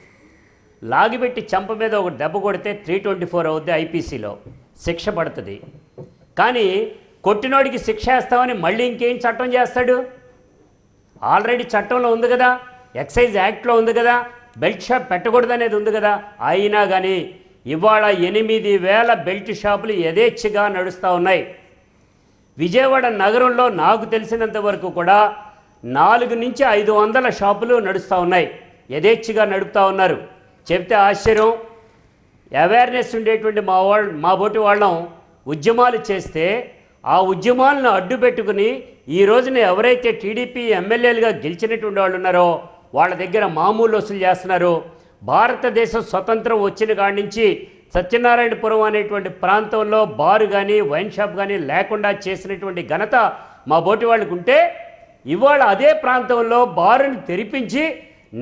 లాగిపెట్టి చెంప మీద ఒక దెబ్బ కొడితే 324 అవుద్ది, ఐపీసీలో శిక్ష పడుతుంది. కానీ కొట్టినోడికి శిక్ష వేస్తామని మళ్ళీ ఇంకేం చట్టం చేస్తాడు? ఆల్రెడీ చట్టంలో ఉంది కదా, ఎక్సైజ్ యాక్ట్లో ఉంది కదా, బెల్ట్ షాప్ పెట్టకూడదు అనేది ఉంది కదా. అయినా కానీ ఇవాళ 8,000 బెల్ట్ షాపులు యథేచ్ఛగా నడుస్తూ ఉన్నాయి. విజయవాడ నగరంలో నాకు తెలిసినంత వరకు కూడా 400 నుంచి 500 షాపులు నడుస్తూ ఉన్నాయి, యథేచ్ఛగా నడుపుతూ ఉన్నారు. చెప్తే ఆశ్చర్యం. అవేర్నెస్ ఉండేటువంటి మా బోటి వాళ్ళం ఉద్యమాలు చేస్తే ఆ ఉద్యమాలను అడ్డు పెట్టుకుని ఈ రోజున ఎవరైతే టీడీపీ ఎమ్మెల్యేలుగా గెలిచినటువంటి వాళ్ళు ఉన్నారో వాళ్ళ దగ్గర మామూలు వసూలు చేస్తున్నారు. భారతదేశం స్వతంత్రం వచ్చిన కాడి నుంచి సత్యనారాయణపురం అనేటువంటి ప్రాంతంలో బారు కానీ వైన్ షాప్ కానీ లేకుండా చేసినటువంటి ఘనత మా బోటి వాళ్ళకు ఉంటే, ఇవాళ అదే ప్రాంతంలో బారుని తెరిపించి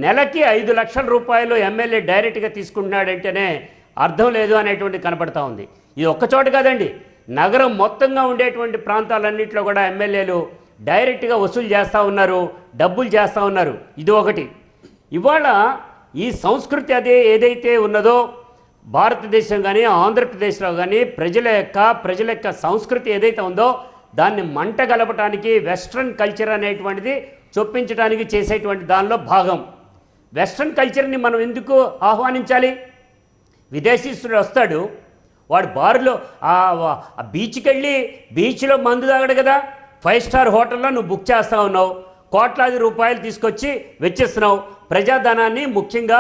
నెలకి 5 లక్షల రూపాయలు ఎమ్మెల్యే డైరెక్ట్గా తీసుకుంటున్నాడంటేనే అర్థం లేదు అనేటువంటి కనపడతా ఉంది. ఇది ఒక్కచోట కాదండి, నగరం మొత్తంగా ఉండేటువంటి ప్రాంతాలన్నింటిలో కూడా ఎమ్మెల్యేలు డైరెక్ట్గా వసూలు చేస్తూ ఉన్నారు, డబ్బులు చేస్తూ ఉన్నారు. ఇది ఒకటి. ఇవాళ ఈ సంస్కృతి ఏదైతే ఉన్నదో భారతదేశం కానీ ఆంధ్రప్రదేశ్లో కానీ ప్రజల యొక్క సంస్కృతి ఏదైతే ఉందో దాన్ని మంట గలపటానికి వెస్ట్రన్ కల్చర్ అనేటువంటిది చొప్పించడానికి చేసేటువంటి దానిలో భాగం. వెస్ట్రన్ కల్చర్ని మనం ఎందుకు ఆహ్వానించాలి? విదేశీస్తుడు వస్తాడు, వాడు బారులో ఆ బీచ్కి వెళ్ళి బీచ్లో మందు తాగడు కదా. 5 స్టార్ హోటల్లో నువ్వు బుక్ చేస్తూ ఉన్నావు, కోట్లాది రూపాయలు తీసుకొచ్చి వెచ్చిస్తున్నావు. ప్రజాధనాన్ని, ముఖ్యంగా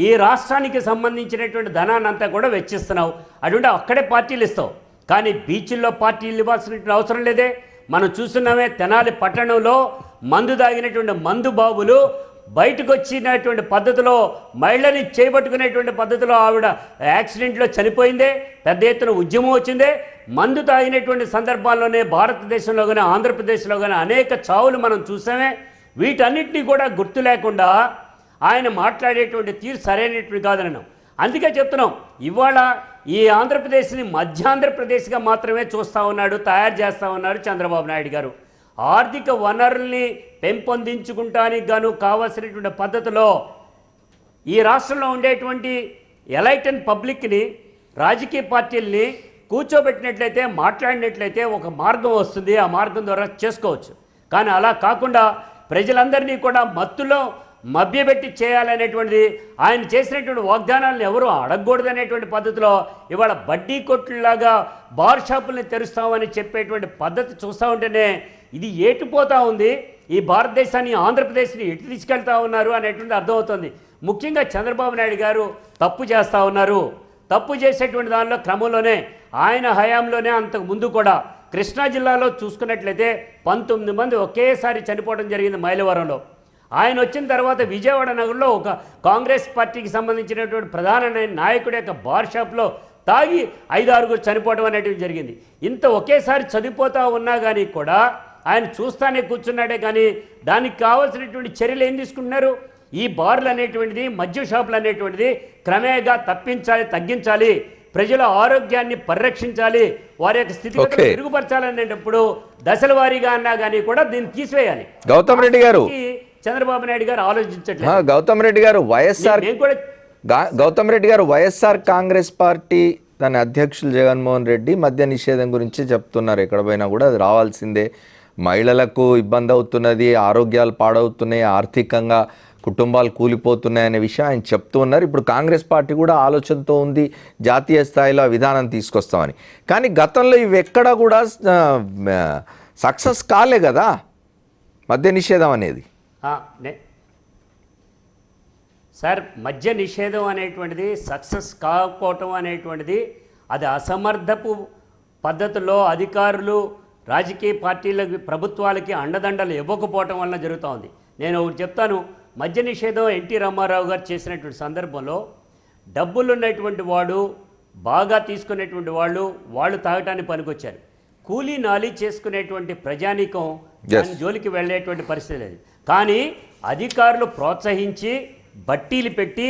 ఈ రాష్ట్రానికి సంబంధించినటువంటి ధనాన్ని అంతా కూడా వెచ్చిస్తున్నావు. అటువంటి అక్కడే పార్టీలు ఇస్తావు, కానీ బీచ్ల్లో పార్టీలు ఇవ్వాల్సినటువంటి అవసరం లేదే. మనం చూస్తున్నామే, తెనాలి పట్టణంలో మందు తాగినటువంటి మందు బాబులు బయటకు వచ్చినటువంటి పద్ధతిలో మహిళని చేపట్టుకునేటువంటి పద్ధతిలో ఆవిడ యాక్సిడెంట్లో చనిపోయిందే, పెద్ద ఎత్తున ఉద్యమం వచ్చిందే. మందు తాగినటువంటి సందర్భాల్లోనే భారతదేశంలో కానీ ఆంధ్రప్రదేశ్లో కానీ అనేక చావులు మనం చూసామే. వీటన్నిటినీ కూడా గుర్తు లేకుండా ఆయన మాట్లాడేటువంటి తీరు సరైనటువంటి కాదనను. అందుకే చెప్తున్నాం, ఇవాళ ఈ ఆంధ్రప్రదేశ్ని మధ్యాంధ్రప్రదేశ్గా మాత్రమే చూస్తూ ఉన్నాడు, తయారు చేస్తూ ఉన్నాడు చంద్రబాబు నాయుడు గారు. ఆర్థిక వనరుల్ని పెంపొందించుకుంటానికి గాను కావాల్సినటువంటి పద్ధతిలో ఈ రాష్ట్రంలో ఉండేటువంటి ఎలైటెడ్ పబ్లిక్ని, రాజకీయ పార్టీల్ని కూర్చోబెట్టినట్లయితే, మాట్లాడినట్లయితే ఒక మార్గం వస్తుంది, ఆ మార్గం ద్వారా చేసుకోవచ్చు. కానీ అలా కాకుండా ప్రజలందరినీ కూడా మత్తులో మభ్యపెట్టి చేయాలనేటువంటిది, ఆయన చేసినటువంటి వాగ్దానాలను ఎవరు అడగకూడదనేటువంటి పద్ధతిలో ఇవాళ బడ్డీ కొట్లులాగా బార్ షాపుల్ని తెరుస్తామని చెప్పేటువంటి పద్ధతి చూస్తూ ఉంటేనే ఇది ఏటుపోతూ ఉంది. ఈ భారతదేశాన్ని, ఆంధ్రప్రదేశ్ని ఎటు తీసుకెళ్తా ఉన్నారు అనేటువంటి అర్థమవుతుంది. ముఖ్యంగా చంద్రబాబు నాయుడు గారు తప్పు చేస్తూ ఉన్నారు. తప్పు చేసేటువంటి దానిలో క్రమంలోనే ఆయన హయాంలోనే అంతకు ముందు కూడా కృష్ణా జిల్లాలో చూసుకున్నట్లయితే 19 మంది ఒకేసారి చనిపోవడం జరిగింది మైలవరంలో. ఆయన వచ్చిన తర్వాత విజయవాడ నగరంలో ఒక కాంగ్రెస్ పార్టీకి సంబంధించినటువంటి ప్రధాన నాయకుడి యొక్క బార్ షాప్లో తాగి 5-6 చనిపోవడం అనేటువంటి జరిగింది. ఇంత ఒకేసారి చనిపోతూ ఉన్నా కానీ కూడా ఆయన చూస్తానే కూర్చున్నాడే కానీ దానికి కావాల్సినటువంటి చర్యలు ఏం తీసుకుంటున్నారు? ఈ బార్లు అనేటువంటిది, మద్యం షాపులు అనేటువంటిది క్రమేగా తగ్గించాలి, ప్రజల ఆరోగ్యాన్ని పరిరక్షించాలి, వారి యొక్క స్థితిగతులు మెరుగుపరచాలనేటప్పుడు దశల వారీగా అన్నా కానీ కూడా దీన్ని తీసివేయాలి. గౌతమ్ రెడ్డి గారు, చంద్రబాబు నాయుడు గారు ఆలోచించట్లేదు. గౌతమ్ రెడ్డి గారు వైఎస్ఆర్ కాంగ్రెస్ పార్టీ దాని అధ్యక్షులు జగన్మోహన్ రెడ్డి మద్య నిషేధం గురించి చెప్తున్నారు. ఎక్కడ పోయినా కూడా అది రావాల్సిందే, మహిళలకు ఇబ్బంది అవుతున్నది, ఆరోగ్యాలు పాడవుతున్నాయి, ఆర్థికంగా కుటుంబాలు కూలిపోతున్నాయి అనే విషయం ఆయన చెప్తూ ఉన్నారు. ఇప్పుడు కాంగ్రెస్ పార్టీ కూడా ఆలోచనతో ఉంది జాతీయ స్థాయిలో విధానం తీసుకొస్తామని. కానీ గతంలో ఇవి ఎక్కడా కూడా సక్సెస్ కాలే కదా మద్య నిషేధం అనేది. సార్, మద్య నిషేధం అనేటువంటిది సక్సెస్ కాకపోవటం అనేటువంటిది అది అసమర్థపు పద్ధతిలో అధికారులు, రాజకీయ పార్టీలకు, ప్రభుత్వాలకి అండదండలు ఇవ్వకపోవటం వలన జరుగుతూ ఉంది. నేను ఒకటి చెప్తాను, మద్య నిషేధం ఎన్టీ రామారావు గారు చేసినటువంటి సందర్భంలో డబ్బులు ఉన్నటువంటి వాడు, బాగా తీసుకునేటువంటి వాళ్ళు తాగటానికి పనికొచ్చారు. కూలీ నాలి చేసుకునేటువంటి ప్రజానీకం దాని జోలికి వెళ్ళేటువంటి పరిస్థితి లేదు. కానీ అధికారులు ప్రోత్సహించి బట్టీలు పెట్టి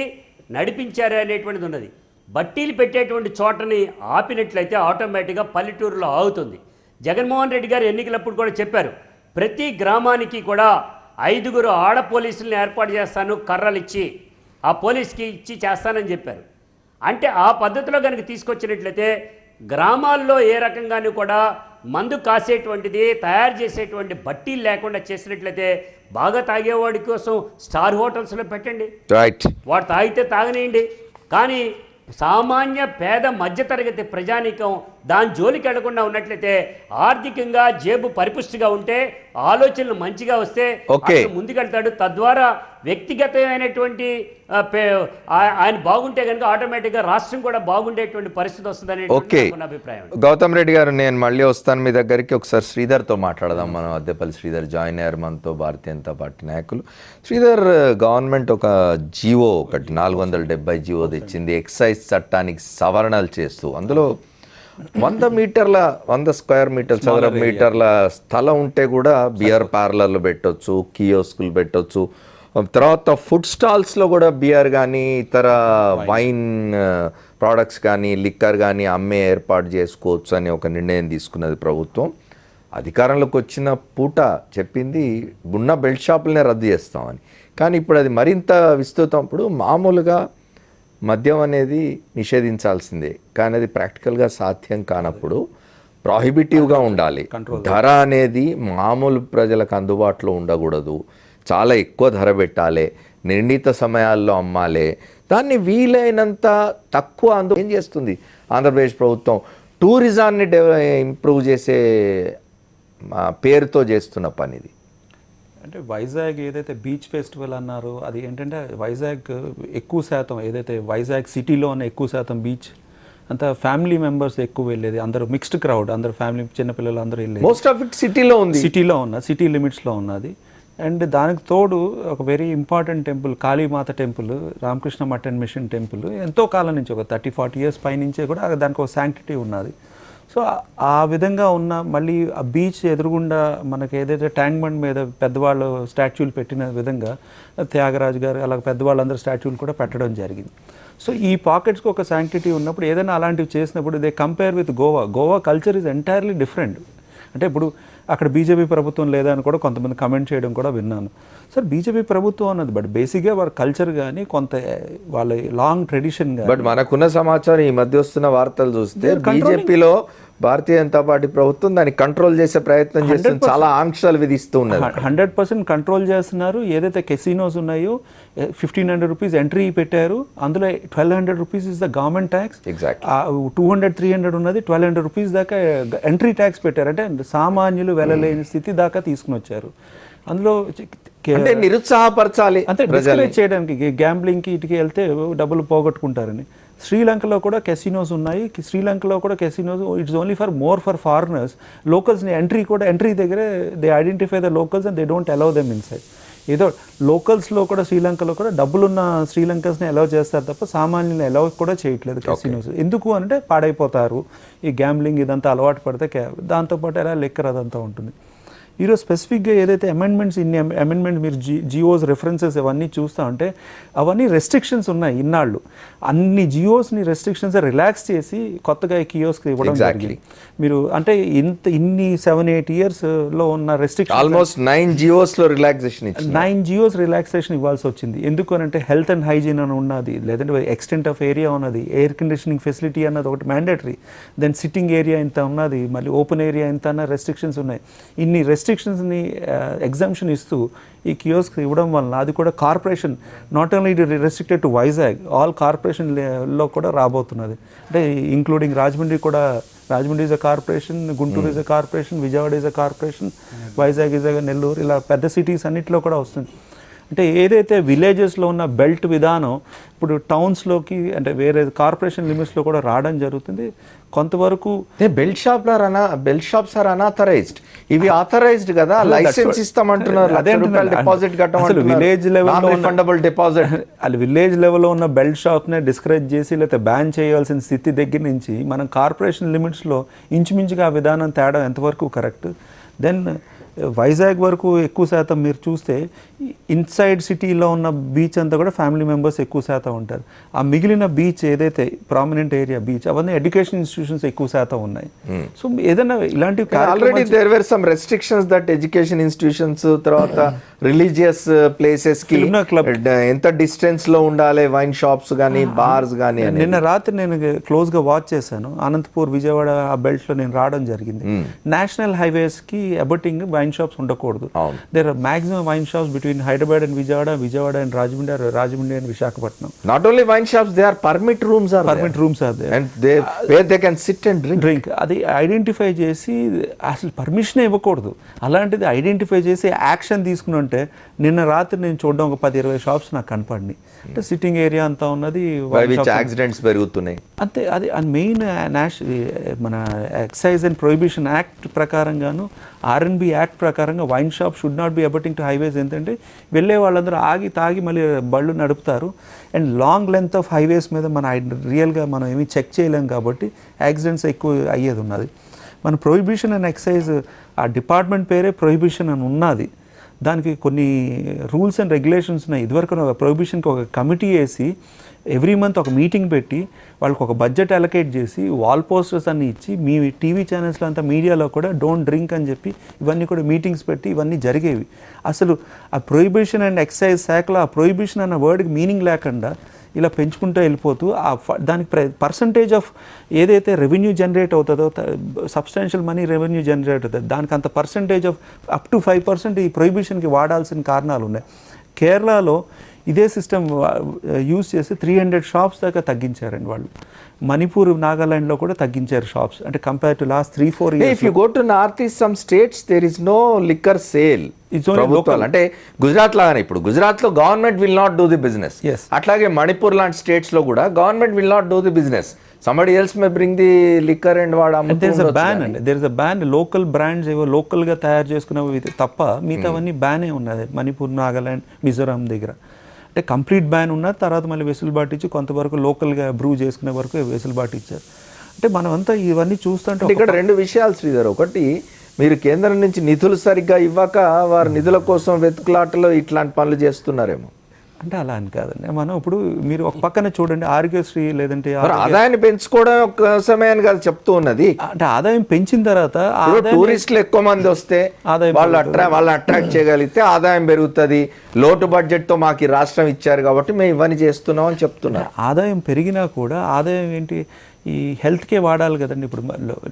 నడిపించారు అనేటువంటిది ఉన్నది. బట్టీలు పెట్టేటువంటి చోటని ఆపినట్లయితే ఆటోమేటిక్గా పల్లెటూరులో ఆగుతుంది. జగన్మోహన్ రెడ్డి గారు ఎన్నికలప్పుడు కూడా చెప్పారు, ప్రతి గ్రామానికి కూడా 5 ఆడ పోలీసులను ఏర్పాటు చేస్తాను, కర్రలు ఇచ్చి ఆ పోలీస్కి ఇచ్చి చేస్తానని చెప్పారు. అంటే ఆ పద్ధతిలో కనుక తీసుకొచ్చినట్లయితే గ్రామాల్లో ఏ రకంగానూ కూడా మందు కాసేటువంటిది, తయారు చేసేటువంటి బట్టీలు లేకుండా చేసినట్లయితే బాగా తాగేవాడి కోసం స్టార్ హోటల్స్లో పెట్టండి, రైట్, వాడు తాగితే తాగనేయండి. కానీ సామాన్య పేద మధ్యతరగతి ప్రజానీకం దాని జోలికి వెళ్లకుండా ఉన్నట్లయితే, ఆర్థికంగా జేబు పరిపుష్టిగా ఉంటే, ఆలోచనలు మంచిగా వస్తే ముందుకెళ్తాడు. తద్వారా వ్యక్తిగతమైనటువంటి ఆయన బాగుంటే కనుక ఆటోమేటిక్గా రాష్ట్రం కూడా బాగుండేటువంటి పరిస్థితి వస్తుందనే అభిప్రాయం. గౌతమ్ రెడ్డి గారు, నేను మళ్ళీ వస్తాను మీ దగ్గరికి. ఒకసారి శ్రీధర్తో మాట్లాడదాం. మనం అద్దెపల్లి శ్రీధర్ జాయిన్ అయ్యారు మనతో, భారతీయ జనతా పార్టీ నాయకులు. శ్రీధర్, గవర్నమెంట్ ఒక జీవో, ఒకటి 470 జీవో తెచ్చింది ఎక్సైజ్ చట్టానికి సవరణలు చేస్తూ. అందులో 100 స్క్వేర్ మీటర్ చదరపు మీటర్ల స్థలం ఉంటే కూడా బియర్ పార్లర్లు పెట్టొచ్చు, కియోస్కులు పెట్టొచ్చు, తర్వాత ఫుడ్ స్టాల్స్లో కూడా బియర్ కానీ ఇతర వైన్ ప్రోడక్ట్స్ కానీ లిక్కర్ కానీ అమ్మే ఏర్పాటు చేసుకోవచ్చు అని ఒక నిర్ణయం తీసుకున్నది ప్రభుత్వం. అధికారంలోకి వచ్చిన పూట చెప్పింది ఉన్న బెల్ట్ షాపులనే రద్దు చేస్తామని. కానీ ఇప్పుడు అది మరింత విస్తృతం. ఇప్పుడు మామూలుగా మద్యం అనేది నిషేధించాల్సిందే, కానీ అది ప్రాక్టికల్గా సాధ్యం కానప్పుడు ప్రాహిబిటివ్గా ఉండాలి. ధర అనేది మామూలు ప్రజలకు అందుబాటులో ఉండకూడదు, చాలా ఎక్కువ ధర పెట్టాలి, నిర్ణీత సమయాల్లో అమ్మాలి. దాన్ని వీలైనంత తక్కువ ఏం చేస్తుంది ఆంధ్రప్రదేశ్ ప్రభుత్వం? టూరిజాన్ని ఇంప్రూవ్ చేసే పేరుతో చేస్తున్న పని ఇది. అంటే వైజాగ్ ఏదైతే బీచ్ ఫెస్టివల్ అన్నారో అది ఏంటంటే వైజాగ్ ఎక్కువ శాతం, ఏదైతే వైజాగ్ సిటీలోనే ఎక్కువ శాతం బీచ్ అంతా ఫ్యామిలీ మెంబర్స్ ఎక్కువ వెళ్ళేది, అందరూ మిక్స్డ్ క్రౌడ్, అందరూ ఫ్యామిలీ చిన్నపిల్లలు అందరూ వెళ్ళేది. మోస్ట్ ఆఫ్ ఇట్ సిటీలో ఉంది, సిటీ లిమిట్స్లో ఉన్నది. అండ్ దానికి తోడు ఒక very important temple, Kalimata temple, Ramakrishna Math and mission temple ఎంతో కాలం నుంచి, ఒక 30-40 years పైనుంచే కూడా దానికి ఒక శాంక్టిటీ ఉన్నది. సో ఆ విధంగా ఉన్న మళ్ళీ ఆ బీచ్ ఎదురుగుండా మనకి ఏదైతే ట్యాంక్ బండ్ మీద పెద్దవాళ్ళు స్టాచ్యూలు పెట్టిన విధంగా త్యాగరాజు గారు అలా పెద్దవాళ్ళందరూ స్టాచ్యూలు కూడా పెట్టడం జరిగింది. సో ఈ పాకెట్స్కి ఒక శాంక్టిటీ ఉన్నప్పుడు ఏదైనా అలాంటివి చేసినప్పుడు they compare with Goa culture is entirely different. అంటే ఇప్పుడు అక్కడ బీజేపీ ప్రభుత్వం లేదా అని కూడా కొంతమంది కమెంట్ చేయడం కూడా విన్నాను. సార్ బీజేపీ ప్రభుత్వం అన్నది బట్ బేసిక్గా వాళ్ళ కల్చర్ కానీ కొంత వాళ్ళ లాంగ్ ట్రెడిషన్ కానీ. బట్ మనకున్న సమాచారం ఈ మధ్య వస్తున్న వార్తలు చూస్తే బీజేపీలో భారతీయ జనతా పార్టీ ప్రభుత్వం దాన్ని కంట్రోల్ చేసే ప్రయత్నం చేస్తుంది, చాలా ఆంక్షలు విధిస్తూ ఉన్నది. 100% కంట్రోల్ చేస్తున్నారు. ఏదైతే కెసినోస్ ఉన్నాయో 1,500 రూపీస్ ఎంట్రీ పెట్టారు, అందులో 1,200 rupees is the government tax. Exactly. 200-300 ఉన్నది 1,200 రూపీస్ దాకా ఎంట్రీ ట్యాక్స్ పెట్టారు. అంటే సామాన్యులు వెళ్ళలేని స్థితి దాకా తీసుకుని వచ్చారు. అందులో అంటే నిరుత్సాహపరచాలి, అంటే డిస్కరేజ్ చేయడానికి, గ్యాంబ్లింగ్కి ఇటుకి వెళ్తే డబ్బులు పోగొట్టుకుంటారని. శ్రీలంకలో కూడా కెసినోస్ ఉన్నాయి. శ్రీలంకలో కూడా casinos it's only for foreigners. లోకల్స్ని ఎంట్రీ దగ్గరే they identify the locals and they don't allow them inside. ఏదో లోకల్స్లో కూడా శ్రీలంకలో కూడా డబ్బులున్న శ్రీలంకన్స్ని అలౌ చేస్తారు తప్ప సామాన్యులను అలౌ కూడా చేయట్లేదు కెసినోస్. ఎందుకు అంటే పాడైపోతారు, ఈ గ్యాంబ్లింగ్ ఇదంతా అలవాటు పడితే దాంతోపాటు ఎలా లెక్కర్ అదంతా ఉంటుంది. ఈరోజు స్పెసిఫిక్గా ఏదైతే అమెండ్మెంట్స్ మీరు జియోస్ రెఫరెన్సెస్ ఇవన్నీ చూస్తూ ఉంటే అవన్నీ రెస్ట్రిక్షన్స్ ఉన్నాయి. ఇన్నాళ్ళు అన్ని రెస్ట్రిక్షన్స్ రిలాక్స్ చేసి కొత్తగా కియోస్క్ ఇవ్వడం జరిగింది. మీరు అంటే ఇన్ని 7-8 ఇయర్స్లో ఉన్న రెస్ట్రిక్షన్ ఆల్మోస్ట్ 9 జియోస్లో రిలాక్సేషన్ 9 జియోస్ రిలాక్సేషన్ ఇవ్వాల్సి వచ్చింది. ఎందుకు అంటే హెల్త్ అండ్ హైజీన్ అని ఉన్నది, లేదంటే ఎక్స్టెంట్ ఆఫ్ ఏరియా ఉన్నది, ఎయిర్ కండిషనింగ్ ఫెసిలిటీ అన్నది ఒకటి మ్యాండేటరీ, దెన్ సిట్టింగ్ ఏరియా ఇంత ఉన్నది, మళ్ళీ ఓపెన్ ఏరియా ఇంత అన్న రెస్ట్రిక్షన్స్ ఉన్నాయి. ఇన్ని రెస్ట్రిక్షన్స్ని ఎగ్జామ్షన్ ఇస్తూ ఈ కియోస్క్ ఇవ్వడం వలన అది కూడా corporation, not only it restricted to Vizag, all కార్పొరేషన్లో కూడా రాబోతున్నది. అంటే ఇంక్లూడింగ్ రాజమండ్రి కూడా, Rajahmundry is a corporation, Guntur is a corporation, Vijayawada is a corporation, Vizag is a Nellore, ఇలా పెద్ద సిటీస్ అన్నింటిలో కూడా వస్తుంది. అంటే ఏదైతే విలేజెస్లో ఉన్న బెల్ట్ విధానం ఇప్పుడు టౌన్స్లోకి అంటే వేరే కార్పొరేషన్ లిమిట్స్లో కూడా రావడం జరుగుతుంది. కొంతవరకు బెల్ట్ షాప్స్ ఆర్ అన్ఆథరైజ్డ్, ఇవి ఆథరైజ్డ్ కదా, లైసెన్స్ ఇస్తామంటున్నారు, డిపాజిట్ కట్టమంటున్నారు, విలేజ్ లెవెల్ రిఫండబుల్ డిపాజిట్. అది విలేజ్ లెవెల్లో ఉన్న బెల్ట్ షాప్నే డిస్కరేజ్ చేసి లేకపోతే బ్యాన్ చేయాల్సిన స్థితి దగ్గర నుంచి మనం కార్పొరేషన్ లిమిట్స్లో ఇంచుమించుగా ఆ విధానం తేడా ఎంతవరకు కరెక్ట్. దెన్ వైజాగ్ వరకు ఎక్కువ శాతం మీరు చూస్తే ఇన్సైడ్ సిటీలో ఉన్న బీచ్ అంతా కూడా ఫ్యామిలీ మెంబర్స్ ఎక్కువ శాతం ఉంటారు. ఆ మిగిలిన బీచ్ ఏదైతే ప్రామినెంట్ ఏరియా బీచ్ అవన్నీ ఎడ్యుకేషన్ ఇన్స్టిట్యూషన్స్ ఎక్కువ శాతం ఉన్నాయి. సో ఏదైనా ఇలాంటి already there were some restrictions that education institutions, తర్వాత రిలీజియస్ ప్లేసెస్ కి ఎంత డిస్టెన్స్ లో ఉండాలి, వైన్ షాప్స్ కానీ బార్స్ కానీ. నిన్న రాత్రి నేను క్లోజ్గా వాచ్ చేశాను, అనంతపూర్ విజయవాడ ఆ బెల్ట్లో నేను రావడం జరిగింది. నేషనల్ హైవేస్కి అబౌటింగ్ వైన్ షాప్స్ ఉండకూడదు. There are maximum wine shops between Hyderabad and Vijayawada and Rajahmundry and Visakhapatnam. Not only wine shops, they are permit rooms are there and where they can sit and drink. అది identify చేసి అసలు permission ఇవ్వకూడదు. అలాంటిది identify చేసి action తీసుకుని ఉంటే నిన్న రాత్రి నేను చూడడం ఒక 10-20 షాప్స్ నాకు కనపడినాయి. అంటే సిట్టింగ్ ఏరియా అంతా ఉన్నది, యాక్సిడెంట్స్ పెరుగుతున్నాయి. అంతే. అది మెయిన్ మన ఎక్సైజ్ అండ్ ప్రొహిబిషన్ యాక్ట్ ప్రకారంగాను R&B యాక్ట్ ప్రకారంగా wine shop should not be abutting to highways. ఏంటంటే వెళ్ళే వాళ్ళందరూ ఆగి తాగి మళ్ళీ బళ్ళు నడుపుతారు. And long length of highways మీద రియల్గా మనం ఏమీ చెక్ చేయలేం కాబట్టి యాక్సిడెంట్స్ ఎక్కువ అయ్యేది ఉన్నది. మన ప్రొహిబిషన్ అండ్ ఎక్సైజ్ ఆ డిపార్ట్మెంట్ పేరే ప్రొహిబిషన్ అని ఉన్నది. దానికి కొన్ని రూల్స్ అండ్ రెగ్యులేషన్స్ ఉన్నాయి. ఇదివరకు ప్రొహిబిషన్కి ఒక కమిటీ వేసి ఎవ్రీ మంత్ ఒక మీటింగ్ పెట్టి వాళ్ళకి ఒక బడ్జెట్ అలొకేట్ చేసి వాల్ పోస్టర్స్ అన్ని ఇచ్చి మీ టీవీ ఛానల్స్లో అంతా మీడియాలో కూడా డోంట్ డ్రింక్ అని చెప్పి ఇవన్నీ కూడా మీటింగ్స్ పెట్టి ఇవన్నీ జరిగేవి. అసలు ఆ ప్రొహిబిషన్ అండ్ ఎక్సైజ్ శాఖలో ఆ ప్రొహిబిషన్ అన్న వర్డ్కి మీనింగ్ లేకుండా ఇలా పెంచుకుంటూ వెళ్ళిపోతూ దానికి పర్సంటేజ్ ఆఫ్ ఏదైతే రెవెన్యూ జనరేట్ అవుతుందో, సబ్స్టాన్షియల్ మనీ రెవెన్యూ జనరేట్ అవుతుంది, దానికి అంత పర్సంటేజ్ ఆఫ్ అప్ టు 5% ఈ ప్రొహిబిషన్కి వాడాల్సిన కారణాలు ఉన్నాయి. కేరళలో ఇదే సిస్టమ్ యూజ్ చేసి 300 షాప్స్ దాకా తగ్గించారండి వాళ్ళు. మణిపూర్, నాగాలాండ్లో కూడా తగ్గించారు షాప్స్. అంటే compare to last 3-4 years. If you go to north east some states there is no liquor sale. ప్రభుత్వాలు అంటే గుజరాత్ లాగానే, ఇప్పుడు గుజరాత్లో government will not do the business, అట్లాగే మణిపూర్ లాంటి స్టేట్స్లో కూడా government will not do the business. somebody else may bring the liquor and వాడు there is a ban అండి. there is a ban. Local brands ఏవో లోకల్గా తయారు చేసుకున్నవి తప్ప మిగతావన్నీ బ్యానే ఉన్నది మణిపూర్, నాగాలాండ్, మిజోరాం దగ్గర. అంటే కంప్లీట్ బ్యాన్ ఉన్నది. తర్వాత మళ్ళీ వెసులుబాటు ఇచ్చి కొంతవరకు లోకల్గా బ్రూ చేసుకునే వరకు వెసులుబాటు ఇచ్చారు. అంటే మనం అంతా ఇవన్నీ చూస్తుంటే ఇక్కడ 2 విషయాలు శ్రీధర్. ఒకటి, మీరు కేంద్రం నుంచి నిధులు సరిగ్గా ఇవ్వక వారు నిధుల కోసం వెతుకులాటలో ఇట్లాంటి పనులు చేస్తున్నారేమో. అంటే అలా అని కాదండి. మనం ఇప్పుడు మీరు ఒక పక్కన చూడండి ఆరోగ్యశ్రీ లేదంటే మరి ఆదాయాన్ని పెంచుకోవడం కోసమే అని కదా చెప్తూ ఉన్నది. అంటే ఆదాయం పెంచిన తర్వాత టూరిస్టులు ఎక్కువ మంది వస్తే ఆదాయం వాళ్ళని అట్రాక్ట్ చేయగలిగితే ఆదాయం పెరుగుతుంది. లోటు బడ్జెట్ తో మాకు ఈ రాష్ట్రం ఇచ్చారు కాబట్టి మేము ఇవన్నీ చేస్తున్నాం అని చెప్తున్నారు. ఆదాయం పెరిగినా కూడా ఆదాయం ఏంటి ఈ హెల్త్కే వాడాలి కదండి. ఇప్పుడు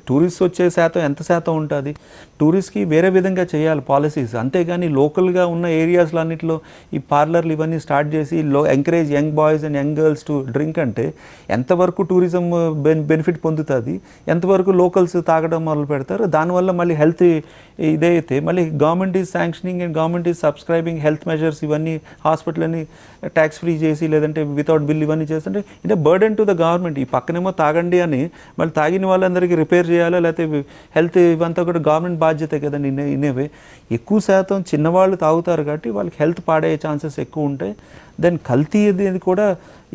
టూరిస్ట్ వచ్చే శాతం ఎంత శాతం ఉంటుంది, టూరిస్ట్కి వేరే విధంగా చేయాలి పాలసీస్, అంతేగాని లోకల్గా ఉన్న ఏరియాస్లో అన్నింటిలో ఈ పార్లర్లు ఇవన్నీ స్టార్ట్ చేసి encourage young boys and young girls to drink అంటే ఎంతవరకు టూరిజం బెనిఫిట్ పొందుతుంది, ఎంతవరకు లోకల్స్ తాగడం మొదలు పెడతారు. దానివల్ల మళ్ళీ హెల్త్ ఇదైతే మళ్ళీ government is sanctioning and government is subscribing health measures ఇవన్నీ హాస్పిటల్ అని ట్యాక్స్ ఫ్రీ చేసి లేదంటే వితౌట్ బిల్ ఇవన్నీ చేస్తుంటే అంటే బర్డెన్ టు ద గవర్నమెంట్. ఈ పక్కనేమో తాగండి అని మళ్ళీ తాగిన వాళ్ళందరికీ రిపేర్ చేయాలా లేకపోతే హెల్త్ ఇవంతా కూడా గవర్నమెంట్ బాధ్యత కదండి. ఇనేవే ఎక్కువ శాతం చిన్నవాళ్ళు తాగుతారు కాబట్టి వాళ్ళకి హెల్త్ పాడయ్యే ఛాన్సెస్ ఎక్కువ ఉంటాయి. దెన్ కల్తీ అనేది కూడా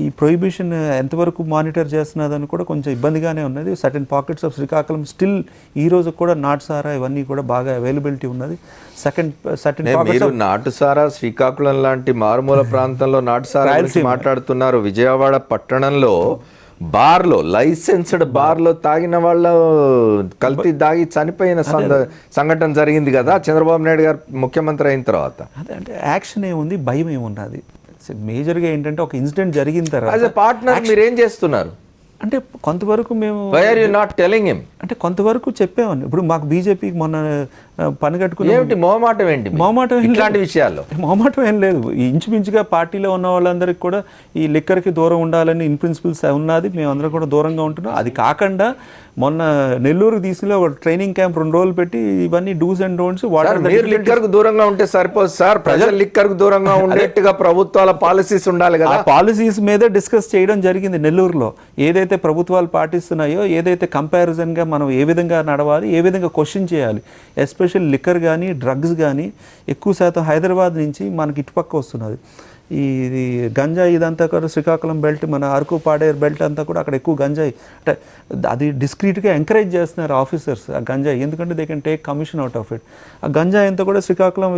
ఈ ప్రొహిబిషన్ ఎంతవరకు మానిటర్ చేస్తున్నదని కూడా కొంచెం ఇబ్బందిగానే ఉన్నది. Certain pockets of Srikakulam still ఈ రోజు కూడా నాటుసారా ఇవన్నీ కూడా బాగా అవైలబిలిటీ ఉన్నది. సర్టెన్ మీరు నాటుసారా శ్రీకాకుళం లాంటి మారుమూల ప్రాంతంలో నాటుసారా గురించి మాట్లాడుతున్నారు. విజయవాడ పట్టణంలో బార్లో లైసెన్స్డ్ బార్లో తాగిన వాళ్ళ కల్తీ తాగి చనిపోయిన సంఘటన జరిగింది కదా చంద్రబాబు నాయుడు గారు ముఖ్యమంత్రి అయిన తర్వాత. అదే అంటే యాక్షన్ ఏముంది, భయం ఏమున్నది. మేజర్గా ఏంటంటే ఒక ఇన్సిడెంట్ జరిగిన తర్వాత యాజ్ ఎ పార్ట్నర్ మీరు ఏం చేస్తున్నారు అంటే కొంతవరకు మేము why are you not telling him అంటే కొంతవరకు చెప్పామని. ఇప్పుడు మాకు బీజేపీకి మొన్న పని కట్టుకుని ఏమిటి మొహమాటం ఏంటి? మొహమాటం ఇట్లాంటి విషయాల్లో మొహమాటం ఏం లేదు. ఇంచుమించుగా పార్టీలో ఉన్న వాళ్ళందరికీ కూడా ఈ లిక్కర్కి దూరం ఉండాలని ఇన్ ప్రిన్సిపల్స్ ఉన్నది. మేమందరం కూడా దూరంగా ఉంటున్నాం. అది కాకుండా మొన్న నెల్లూరుకి తీసుకుని ఒక ట్రైనింగ్ క్యాంప్ 2 రోజులు పెట్టి ఇవన్నీ డూస్ అండ్ డోంట్స్ మీరు లిక్కర్ కు దూరంగా ఉంటే సరిపోదు సార్. ప్రజలు లిక్కర్ కు దూరంగా ఉండేట్టుగా ప్రభుత్వాల పాలసీస్ ఉండాలి కదా. పాలసీస్ మీదే డిస్కస్ చేయడం జరిగింది నెల్లూరులో. ఏదైతే ప్రభుత్వాలు పాటిస్తున్నాయో ఏదైతే కంపారిజన్గా మనం ఏ విధంగా నడవాలి, ఏ విధంగా క్వశ్చన్ చేయాలి. ఎస్పెషల్ లిక్కర్ కానీ డ్రగ్స్ కానీ ఎక్కువ శాతం హైదరాబాద్ నుంచి మనకి ఇటుపక్క వస్తున్నది. ఇది గంజాయి ఇదంతా కూడా శ్రీకాకుళం బెల్ట్ మన అరకు పాడేరు బెల్ట్ అంతా కూడా అక్కడ ఎక్కువ గంజాయి అంటే అది డిస్క్రీట్గా ఎంకరేజ్ చేస్తున్నారు ఆఫీసర్స్ ఆ గంజాయి. ఎందుకంటే they can take commission out of it. ఆ గంజాయి అంతా కూడా శ్రీకాకుళం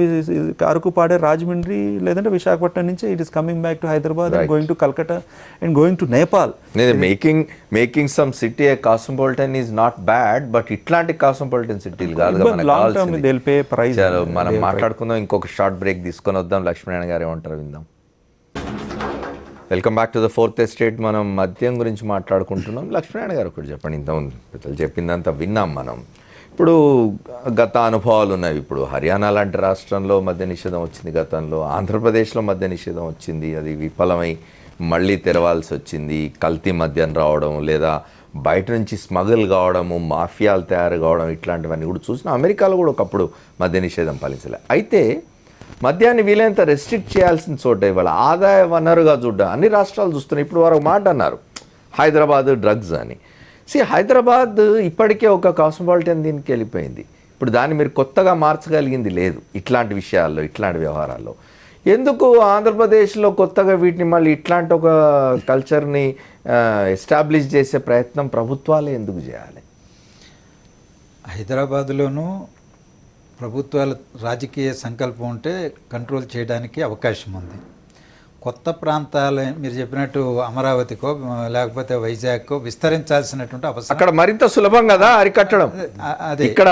అరకు పాడేరు రాజమండ్రి లేదంటే విశాఖపట్నం నుంచి it is coming back to Hyderabad and going to Calcutta and going to Nepal. Making some city A cosmopolitan is not bad, but ఇట్లాంటి కాస్మోపాలిటన్ సిటీలు కాదు. మనం మాట్లాడుకుందాం. ఇంకొక షార్ట్ బ్రేక్ తీసుకొని వద్దాం. లక్ష్మీనారాయణ గారు ఏమంటారు విందాం. Welcome back to the fourth estate. మనం మద్యం గురించి మాట్లాడుకుంటున్నాం. లక్ష్మీనారాయణ గారు ఒకటి చెప్పండి. ఇంతకుముందు పెద్దలు చెప్పిందంతా విన్నాం మనం. ఇప్పుడు గత అనుభవాలు ఉన్నాయి. ఇప్పుడు హర్యానా లాంటి రాష్ట్రంలో మద్య నిషేధం వచ్చింది గతంలో, ఆంధ్రప్రదేశ్లో మద్య నిషేధం వచ్చింది, అది విఫలమై మళ్ళీ తెరవాల్సి వచ్చింది. కల్తీ మద్యం రావడం లేదా బయట నుంచి స్మగుల్ కావడము, మాఫియాలు తయారు కావడం ఇట్లాంటివన్నీ కూడా చూసినా. అమెరికాలో కూడా ఒకప్పుడు మద్య నిషేధం పాలించలే. అయితే మద్యాన్ని వీలైనంత రెస్ట్రిక్ట్ చేయాల్సిన చోట ఇవాళ ఆదాయ వనరుగా చూడ్డం అన్ని రాష్ట్రాలు చూస్తున్నాయి. ఇప్పుడు వారు మాట అన్నారు హైదరాబాద్ డ్రగ్స్ అని. హైదరాబాద్ ఇప్పటికే ఒక కాస్మోపాలిటన్ దీనికి వెళ్ళిపోయింది. ఇప్పుడు దాన్ని మీరు కొత్తగా మార్చగలిగింది లేదు ఇట్లాంటి విషయాల్లో, ఇట్లాంటి వ్యవహారాల్లో. ఎందుకు ఆంధ్రప్రదేశ్లో కొత్తగా వీటిని మళ్ళీ ఇట్లాంటి ఒక కల్చర్ని ఎస్టాబ్లిష్ చేసే ప్రయత్నం ప్రభుత్వాలే ఎందుకు చేయాలి? హైదరాబాదులోనూ ప్రభుత్వాల రాజకీయ సంకల్పం ఉంటే కంట్రోల్ చేయడానికి అవకాశం ఉంది. కొత్త ప్రాంతాలు మీరు చెప్పినట్టు అమరావతికో లేకపోతే వైజాగ్కో విస్తరించాల్సినటువంటి అవసరం అక్కడ మరింత సులభం కదా అరికట్టడం. అది ఇక్కడ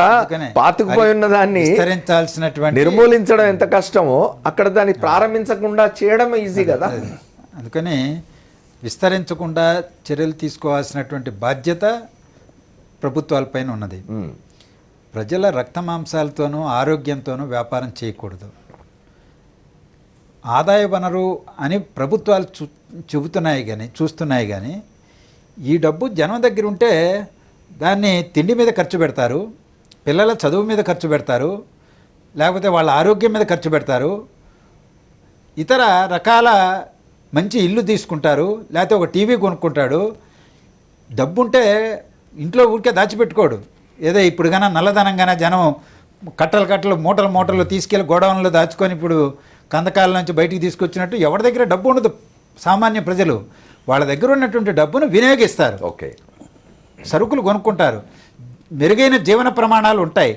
పాతుకుపోయి ఉన్న దాన్ని విస్తరించాల్సినటువంటి నిర్మూలించడం ఎంత కష్టమో అక్కడ దాన్ని ప్రారంభించకుండా చేయడం ఈజీ కదా. అందుకని విస్తరించకుండా చర్యలు తీసుకోవాల్సినటువంటి బాధ్యత ప్రభుత్వాలపైన ఉన్నది. ప్రజల రక్త మాంసాలతోనూ ఆరోగ్యంతోనూ వ్యాపారం చేయకూడదు. ఆదాయ వనరు అని ప్రభుత్వాలు చెబుతున్నాయి కానీ చూస్తున్నాయి కానీ ఈ డబ్బు జనం దగ్గర ఉంటే దాన్ని తిండి మీద ఖర్చు పెడతారు, పిల్లల చదువు మీద ఖర్చు పెడతారు, లేకపోతే వాళ్ళ ఆరోగ్యం మీద ఖర్చు పెడతారు, ఇతర రకాల మంచి ఇల్లు తీసుకుంటారు, లేకపోతే ఒక టీవీ కొనుక్కుంటాడు. డబ్బుంటే ఇంట్లో ఊరికే దాచిపెట్టుకోడు. ఏదో ఇప్పుడు కన్నా నల్లధనంగానే జనం కట్టలు మూటలు తీసుకెళ్ళి గోడౌన్లో దాచుకొని ఇప్పుడు కందకాల నుంచి బయటికి తీసుకొచ్చినట్టు ఎవరి దగ్గర డబ్బు ఉండదు. సామాన్య ప్రజలు వాళ్ళ దగ్గర ఉన్నటువంటి డబ్బును వినియోగిస్తారు. ఓకే, సరుకులు కొనుక్కుంటారు. మెరుగైన జీవన ప్రమాణాలు ఉంటాయి.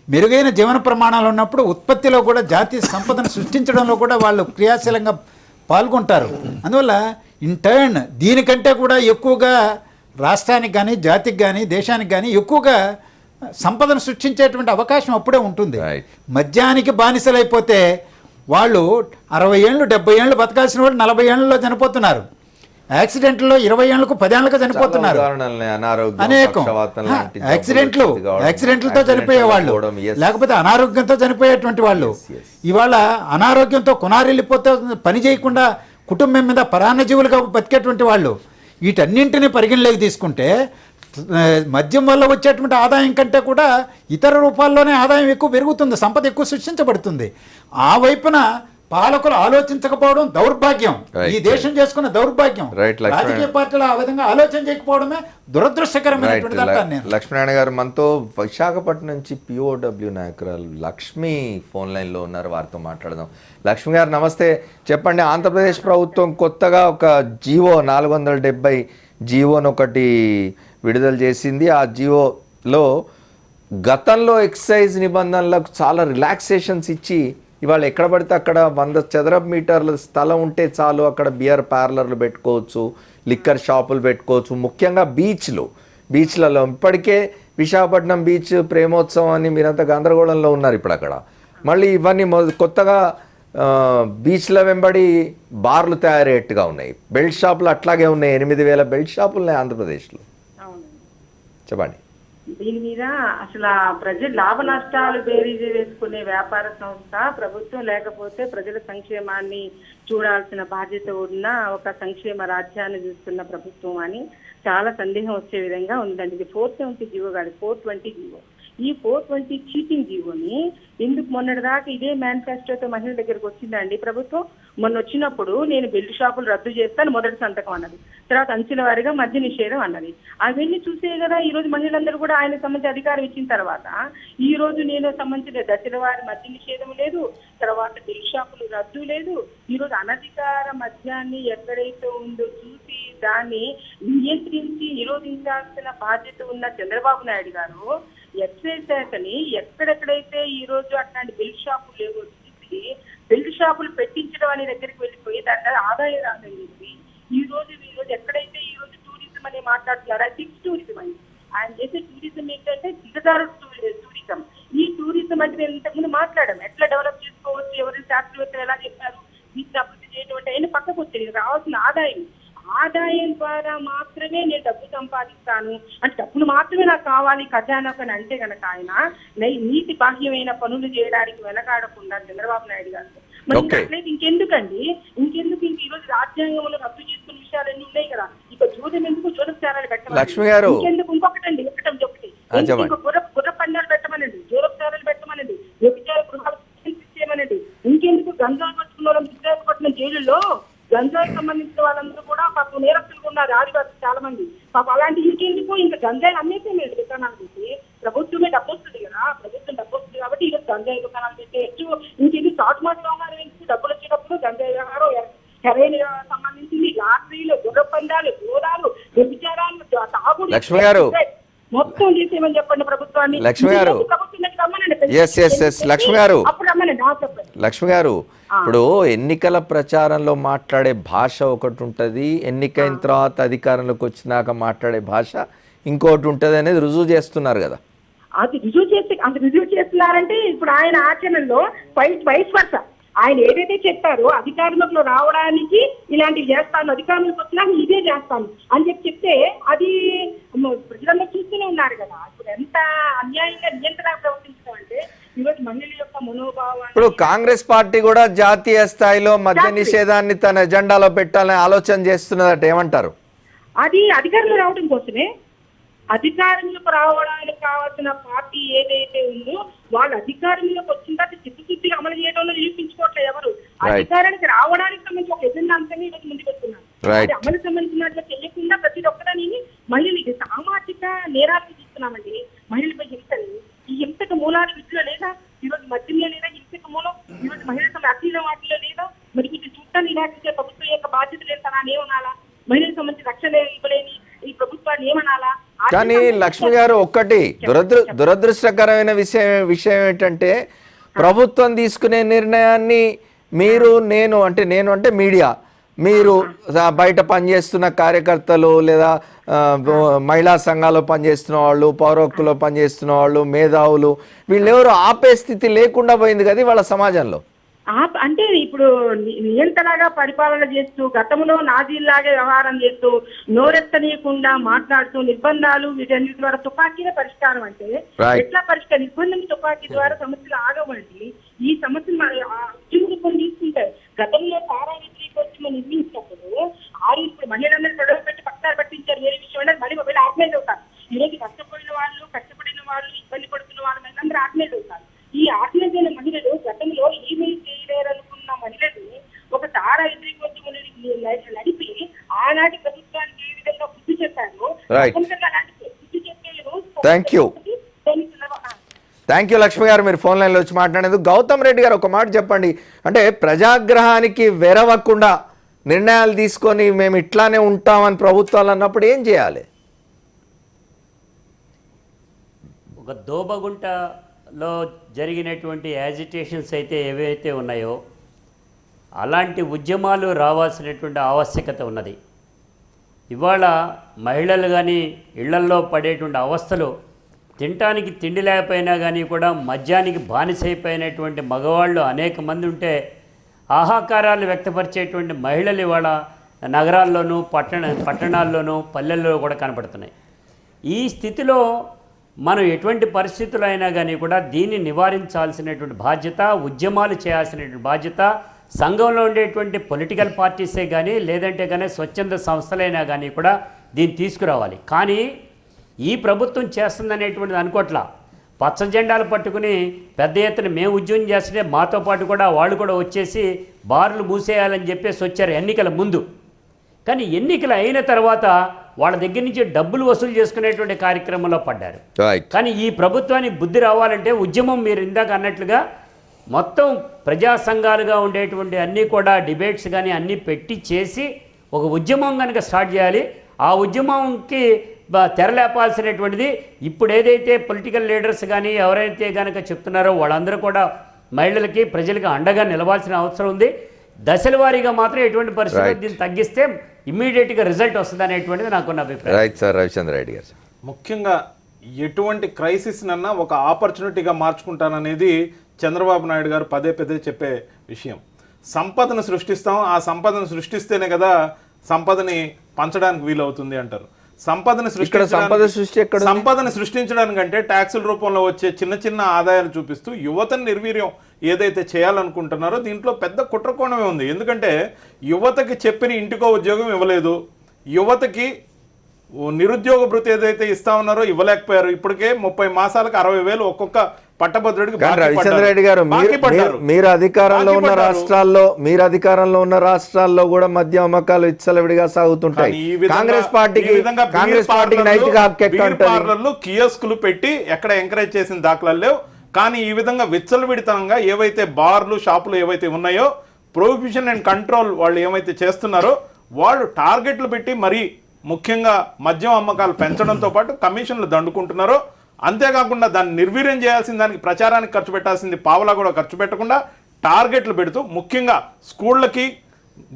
మెరుగైన జీవన ప్రమాణాలు ఉన్నప్పుడు ఉత్పత్తిలో కూడా జాతీయ సంపదను సృష్టించడంలో కూడా వాళ్ళు క్రియాశీలంగా పాల్గొంటారు. అందువల్ల ఇన్ టర్న్ దీనికంటే కూడా ఎక్కువగా రాష్ట్రానికి కానీ జాతికి కానీ దేశానికి కానీ ఎక్కువగా సంపదను సృష్టించేటువంటి అవకాశం అప్పుడే ఉంటుంది. Right. మద్యానికి బానిసలైపోతే వాళ్ళు 60 ఏళ్ళు 70 ఏళ్ళు బతకాల్సిన వాళ్ళు 40 ఏళ్లలో చనిపోతున్నారు. యాక్సిడెంట్లో 20 ఏళ్లకు 10 ఏళ్లకు చనిపోతున్నారు. అనేకం యాక్సిడెంట్లతో చనిపోయేవాళ్ళు, లేకపోతే అనారోగ్యంతో చనిపోయేటువంటి వాళ్ళు. ఇవాళ అనారోగ్యంతో కొనారెళ్ళిపోతే పని చేయకుండా కుటుంబం మీద పరాన్నజీవులుగా బతికేటువంటి వాళ్ళు. వీటన్నింటినీ పరిగణలోకి తీసుకుంటే మద్యం వల్ల వచ్చేటువంటి ఆదాయం కంటే కూడా ఇతర రూపాల్లోనే ఆదాయం ఎక్కువ పెరుగుతుంది, సంపద ఎక్కువ సృష్టించబడుతుంది. ఆ వైపున పాలకులు ఆలోచించకపోవడం దౌర్భాగ్యం, ఈ దేశం చేసుకున్న దౌర్భాగ్యం. రాజకీయ పార్టీలు ఆ విధంగా ఆలోచన చేయకపోవడమే దురదృష్టకరమైనటువంటి అంటాను నేను. లక్ష్మీనారాయణ గారు మనతో విశాఖపట్నం నుంచి POW నాయకురాలు లక్ష్మి ఫోన్ లైన్లో ఉన్నారు, వారితో మాట్లాడదాం. లక్ష్మి గారు నమస్తే. చెప్పండి, ఆంధ్రప్రదేశ్ ప్రభుత్వం కొత్తగా ఒక జీవో 470 జీవోను ఒకటి విడుదల చేసింది. ఆ జీవోలో గతంలో ఎక్సైజ్ నిబంధనలకు చాలా రిలాక్సేషన్స్ ఇచ్చి ఇవాళ ఎక్కడ పడితే అక్కడ 100 చదరపు మీటర్ల స్థలం ఉంటే చాలు అక్కడ బియర్ పార్లర్లు పెట్టుకోవచ్చు, లిక్కర్ షాపులు పెట్టుకోవచ్చు. ముఖ్యంగా బీచ్లలో ఇప్పటికే విశాఖపట్నం బీచ్ ప్రేమోత్సవం అని మీరంతా గందరగోళంలో ఉన్నారు. ఇప్పుడు అక్కడ మళ్ళీ ఇవన్నీ కొత్తగా బీచ్ల వెంబడి బార్లు తయారయ్యేట్టుగా ఉన్నాయి. బెల్ట్ షాపులు అట్లాగే ఉన్నాయి. 8,000 బెల్ట్ షాపులు ఉన్నాయి ఆంధ్రప్రదేశ్లో. చెప్పండి. దీని మీద అసలు ప్రజలు లాభ నష్టాలు బేరీజు వేసుకునే వ్యాపార సంస్థ ప్రభుత్వం, లేకపోతే ప్రజల సంక్షేమాన్ని చూడాల్సిన బాధ్యత ఉన్న ఒక సంక్షేమ రాజ్యాన్ని చూస్తున్న ప్రభుత్వం అని చాలా సందేహం వచ్చే విధంగా ఉందండి. ఇది 470 జీవో కాదు, 420 జీవో. ఈ 420 చీటింగ్ జీవోని ఎందుకు మొన్నటిదాకా ఇదే మేనిఫెస్టోతో మహిళల దగ్గరకు వచ్చిందండి ప్రభుత్వం. మొన్న వచ్చినప్పుడు నేను బెల్ట్ షాపులు రద్దు చేస్తాను మొదటి సంతకం అన్నది, తర్వాత అంచెల వారీగా మద్య నిషేధం అన్నది. అవన్నీ చూసే కదా ఈ రోజు మహిళలందరూ కూడా ఆయన సంబంధించి అధికారం ఇచ్చిన తర్వాత ఈ రోజు నేను సంబంధించిన దశల వారి మద్య నిషేధం లేదు, తర్వాత బెల్ట్ షాపులు రద్దు లేదు. ఈ రోజు అనధికార మద్యాన్ని ఎక్కడైతే ఉందో చూసి దాన్ని నియంత్రించి నిరోధించాల్సిన బాధ్యత ఉన్న చంద్రబాబు నాయుడు గారు ఎక్సైజ్ శాఖని ఎక్కడెక్కడైతే ఈ రోజు అట్లాంటి బెల్ట్ షాపులు లేవో చూసి బెల్ట్ షాపులు పెట్టించడం అనే దగ్గరికి వెళ్ళిపోయి దాంట్లో ఆదాయం రాదని చెప్పి ఈ రోజు ఎక్కడైతే ఈ రోజు టూరిజం అని మాట్లాడుతున్నారో అది ఫిక్స్ టూరిజం అని. ఆయన చేసే టూరిజం ఏంటంటే దిగజారు టూరిజం. ఈ టూరిజం అంటే నేను ఇంతకుముందు మాట్లాడాం, ఎట్లా డెవలప్ చేసుకోవచ్చు, ఎవరైనా శాస్త్రవేత్తలు ఎలా చెప్పారు, వీటిని అభివృద్ధి చేయడం అంటే అయినా పక్కకు వచ్చేది రావాల్సిన ఆదాయం ద్వారా మాత్రమే నేను డబ్బు సంపాదిస్తాను అంటే డబ్బులు మాత్రమే నాకు కావాలి ఖజానాకు అని అంటే కనుక ఆయన నీతి బాహ్యమైన పనులు చేయడానికి వెనకాడకుండా చంద్రబాబు నాయుడు గారు మరి అట్లయితే ఇంకెందుకు ఈ రోజు రాజ్యాంగంలో రద్దు చేసుకున్న విషయాలు అన్ని ఉన్నాయి కదా, ఇక జూదం ఎందుకు జోరప్చారాలు పెట్టమని, ఇంకెందుకు ఇంకొకటండి ఒకటి గుర్ర పందాలు పెట్టమనండి, జోరప్చారాలు పెట్టమనండి, వ్యభిచార గృహాలు చేయమనండి, ఇంకెందుకు గంజాయి పట్టుకున్న వాళ్ళని విశాఖపట్నం జైలులో గంజాయి సంబంధించిన వాళ్ళందరూ కూడా పాపం నేరస్తులుగా ఉన్నారు, ఆదివాసి చాలా మంది. పాపం అలాంటి ఇంకెందుకు ఇంకా గంజాయి అమ్మేస్తే మీరు దుకాణాలు పెట్టి ప్రభుత్వమే డబ్బు వస్తుంది కదా, ప్రభుత్వం డబ్బు వస్తుంది కాబట్టి ఇలా గంజాయి దుకాణాలు పెట్టేయచ్చు. ఇంకెందుకు షార్ట్ మార్ట్ వ్యవహారం ఎందుకు, డబ్బులు వచ్చేటప్పుడు గంజాయి వ్యవహారం, హెరాయిన్ సంబంధించింది, లాటరీలు, గుర్ర పందాలు, దూరాలు, వ్యభిచారాలు, తాగుడు, లక్ష్మి గారు మొత్తం చేసేమని చెప్పండి ప్రభుత్వాన్ని. లక్ష్మి గారు లక్ష్మి గారు ఇప్పుడు ఎన్నికల ప్రచారంలో మాట్లాడే భాష ఒకటి ఉంటుంది, ఎన్నికైన తర్వాత అధికారంలోకి వచ్చినాక మాట్లాడే భాష ఇంకోటి ఉంటుంది అనేది రుజువు చేస్తున్నారు కదా. అది రుజువు చేస్తున్నారంటే ఇప్పుడు ఆయన ఆచరణలో వైస్ వర్స ఆయన ఏదైతే చెప్పారో అధికారంలో రావడానికి ఇలాంటివి చేస్తాను, అధికారంలోకి వచ్చినాక ఇదే చేస్తాను అని చెప్తే అది ప్రజలందరూ చూస్తూనే ఉన్నారు కదా. ఇప్పుడు ఎంత అన్యాయంగా నియంత్రణ ప్రవర్తించడం అంటే ఈరోజు మహిళల యొక్క మనోభావాన్ని. ఇప్పుడు కాంగ్రెస్ పార్టీ కూడా జాతీయ స్థాయిలో మద్య నిషేధాన్ని తన ఎజెండాలో పెట్టాలని ఆలోచన చేస్తున్నదట, ఏమంటారు? అది అధికారంలో రావడం కోసమే, అధికారంలోకి రావడానికి కావాల్సిన పార్టీ ఏదైతే ఉందో వాళ్ళు అధికారంలోకి వచ్చిన తర్వాత చిత్తశుద్ధిగా అమలు చేయడంలో నిరూపించుకోవట్లేదు ఎవరు. అధికారానికి రావడానికి సంబంధించి ఒక ఎజెండా అంతనే ఈరోజు ముందుకు వస్తున్నారు. అమలు సంబంధించినట్లు చేయకుండా ప్రతి ఒక్కదాని మహిళలు సామాజిక నేరాలు చూస్తున్నామండి. మహిళలపై హింసని, ఈ హింసకు మూలాలు విద్యలో లేదా, ఈరోజు మద్యంలో లేదా, హింసకు మూలం ఈరోజు మహిళల అఖిల వాటిలో లేదా, మరి వీటిని చూడటాన్ని నిరాకరించే ప్రభుత్వం యొక్క బాధ్యత లేదు తన ఏమనాలా, మహిళలకు సంబంధించి రక్షణ ఇవ్వలేని ఈ ప్రభుత్వాన్ని ఏమనాలా? కానీ లక్ష్మి గారు ఒక్కటి దురదృష్టకరమైన విషయం ఏంటంటే ప్రభుత్వం తీసుకునే నిర్ణయాన్ని మీరు నేను అంటే మీడియా, మీరు బయట పనిచేస్తున్న కార్యకర్తలు లేదా మహిళా సంఘాల్లో పనిచేస్తున్న వాళ్ళు, పౌర హక్కులో పనిచేస్తున్న వాళ్ళు, మేధావులు, వీళ్ళెవరు ఆపే స్థితి లేకుండా పోయింది కదా వాళ్ళ సమాజంలో. అంటే ఇప్పుడు నియంత్రణగా పరిపాలన చేస్తూ, గతంలో నాజీల్లాగే వ్యవహారం చేస్తూ, నోరెత్తనీయకుండా మాట్లాడుతూ, నిర్బంధాలు వీటన్నిటి ద్వారా తుపాకీల పరిష్కారం అంటే ఎట్లా పరిష్కారం? నిర్బంధం తుపాకీ ద్వారా సమస్యలు ఆగవండి. ఈ సమస్యలు ఉద్యమం తీసుకుంటారు. గతంలో సారా వ్యతిరేకోద్యమం నిర్మించినప్పుడు ఇప్పుడు మహిళలందరూ గొడవ పెట్టి పక్కన పట్టించారు, వేరే విషయం అంటే మళ్ళీ ఒకవేళ ఆర్గనైజ్ అవుతారు. ఈరోజు కష్టపడిన వాళ్ళు, ఇబ్బంది పడుతున్న వాళ్ళు మహిళలందరూ ఆర్గనైజ్ అవుతారు. ఈ ఆర్గనైజ్ అయిన మహిళలు గతంలో ఏమీ చేయలేరనుకున్న మహిళలు ఒక సారా వ్యతిరేకోద్యమం నడిపి ఆనాటి ప్రభుత్వానికి ఏ విధంగా బుద్ధి చెప్పారు. బుద్ధి చెప్పే థ్యాంక్ యూ లక్ష్మి గారు, మీరు ఫోన్ లైన్లో వచ్చి మాట్లాడేందుకు. గౌతమ్ రెడ్డి గారు ఒక మాట చెప్పండి, అంటే ప్రజాగ్రహానికి వెరవకుండా నిర్ణయాలు తీసుకొని మేము ఇట్లానే ఉంటామని ప్రభుత్వాలు అన్నప్పుడు ఏం చేయాలి? ఒక దోబగుంటలో జరిగినటువంటి యాజిటేషన్స్ అయితే ఏవైతే ఉన్నాయో అలాంటి ఉద్యమాలు రావాల్సినటువంటి ఆవశ్యకత ఉన్నది. ఇవాళ మహిళలు కానీ ఇళ్లల్లో పడేటువంటి అవస్థలు, తినటానికి తిండి లేకపోయినా కానీ కూడా మద్యానికి బానిసైపోయినటువంటి మగవాళ్ళు అనేక మంది ఉంటే ఆహాకారాలు వ్యక్తపరిచేటువంటి మహిళలు ఇవాళ నగరాల్లోనూ పట్టణాల్లోనూ పల్లెల్లో కూడా కనపడుతున్నాయి. ఈ స్థితిలో మనం ఎటువంటి పరిస్థితులు అయినా కానీ కూడా దీన్ని నివారించాల్సినటువంటి బాధ్యత, ఉద్యమాలు చేయాల్సినటువంటి బాధ్యత సంఘంలో ఉండేటువంటి పొలిటికల్ పార్టీసే కానీ లేదంటే కానీ స్వచ్ఛంద సంస్థలైనా కానీ కూడా దీన్ని తీసుకురావాలి. కానీ ఈ ప్రభుత్వం చేస్తుందనేటువంటిది అనుకోట్లా. పచ్చ జెండాలు పట్టుకుని పెద్ద ఎత్తున మేము ఉద్యమం చేస్తుంటే మాతో పాటు కూడా వాళ్ళు కూడా వచ్చేసి బార్లు మూసేయాలని చెప్పేసి వచ్చారు ఎన్నికల ముందు. కానీ ఎన్నికలు అయిన తర్వాత వాళ్ళ దగ్గర నుంచి డబ్బులు వసూలు చేసుకునేటువంటి కార్యక్రమంలో పడ్డారు. కానీ ఈ ప్రభుత్వానికి బుద్ధి రావాలంటే ఉద్యమం, మీరు ఇందాక అన్నట్లుగా మొత్తం ప్రజా సంఘాలుగా ఉండేటువంటి అన్నీ కూడా డిబేట్స్ కానీ అన్నీ పెట్టి చేసి ఒక ఉద్యమం కనుక స్టార్ట్ చేయాలి. ఆ ఉద్యమంకి తెరలేపాల్సినటువంటిది ఇప్పుడు ఏదైతే పొలిటికల్ లీడర్స్ కానీ ఎవరైతే కనుక చెప్తున్నారో వాళ్ళందరూ కూడా మహిళలకి, ప్రజలకి అండగా నిలవాల్సిన అవసరం ఉంది. దశల వారీగా మాత్రం ఎటువంటి పరిస్థితులు దీన్ని తగ్గిస్తే ఇమ్మీడియట్గా రిజల్ట్ వస్తుంది అనేటువంటిది నాకున్న అభిప్రాయం. రైట్ సార్, రవిచంద్ర రెడ్డి గారు. ముఖ్యంగా ఎటువంటి క్రైసిస్ నన్నా ఒక ఆపర్చునిటీగా మార్చుకుంటాననేది చంద్రబాబు నాయుడు గారు పదే చెప్పే విషయం. సంపదను సృష్టిస్తాం, ఆ సంపదను సృష్టిస్తేనే కదా సంపదని పంచడానికి వీలవుతుంది అంటారు. సంపదను సృష్టించడానికంటే ట్యాక్సుల రూపంలో వచ్చే చిన్న ఆదాయాలు చూపిస్తూ యువతను నిర్వీర్యం ఏదైతే చేయాలనుకుంటున్నారో దీంట్లో పెద్ద కుట్రకోణమే ఉంది. ఎందుకంటే యువతకి చెప్పిన ఇంటికో ఉద్యోగం ఇవ్వలేదు, యువతకి నిరుద్యోగ భృతి ఏదైతే ఇస్తా ఉన్నారో ఇవ్వలేకపోయారు. ఇప్పటికే 30 మాసాలకు 60,000 ఒక్కొక్క పట్టభద్రుడికి. రవిచంద్ర రెడ్డి గారు, మీరు అధికారంలో ఉన్న రాష్ట్రాల్లో కూడా మద్య అమ్మకాలు విచ్చలవిడిగా సాగుతుంటాయి. కాంగ్రెస్ పార్టీకి నైతిక హక్కు కియోస్కులు పెట్టి ఎక్కడ ఎంకరేజ్ చేసిన దాఖలాలు లేవు. కానీ ఈ విధంగా విచ్చలవిడితనంగా ఏవైతే బార్లు, షాపులు ఏవైతే ఉన్నాయో ప్రొహిబిషన్ అండ్ కంట్రోల్ వాళ్ళు ఏమైతే చేస్తున్నారో వాళ్ళు టార్గెట్లు పెట్టి మరీ ముఖ్యంగా మద్యం అమ్మకాలు పెంచడంతో పాటు కమిషన్లు దండుకుంటున్నారో, అంతేకాకుండా దాన్ని నిర్వీర్యం చేయాల్సిన దానికి ప్రచారానికి ఖర్చు పెట్టాల్సింది పావలా కూడా ఖర్చు పెట్టకుండా టార్గెట్లు పెడుతూ ముఖ్యంగా స్కూళ్ళకి,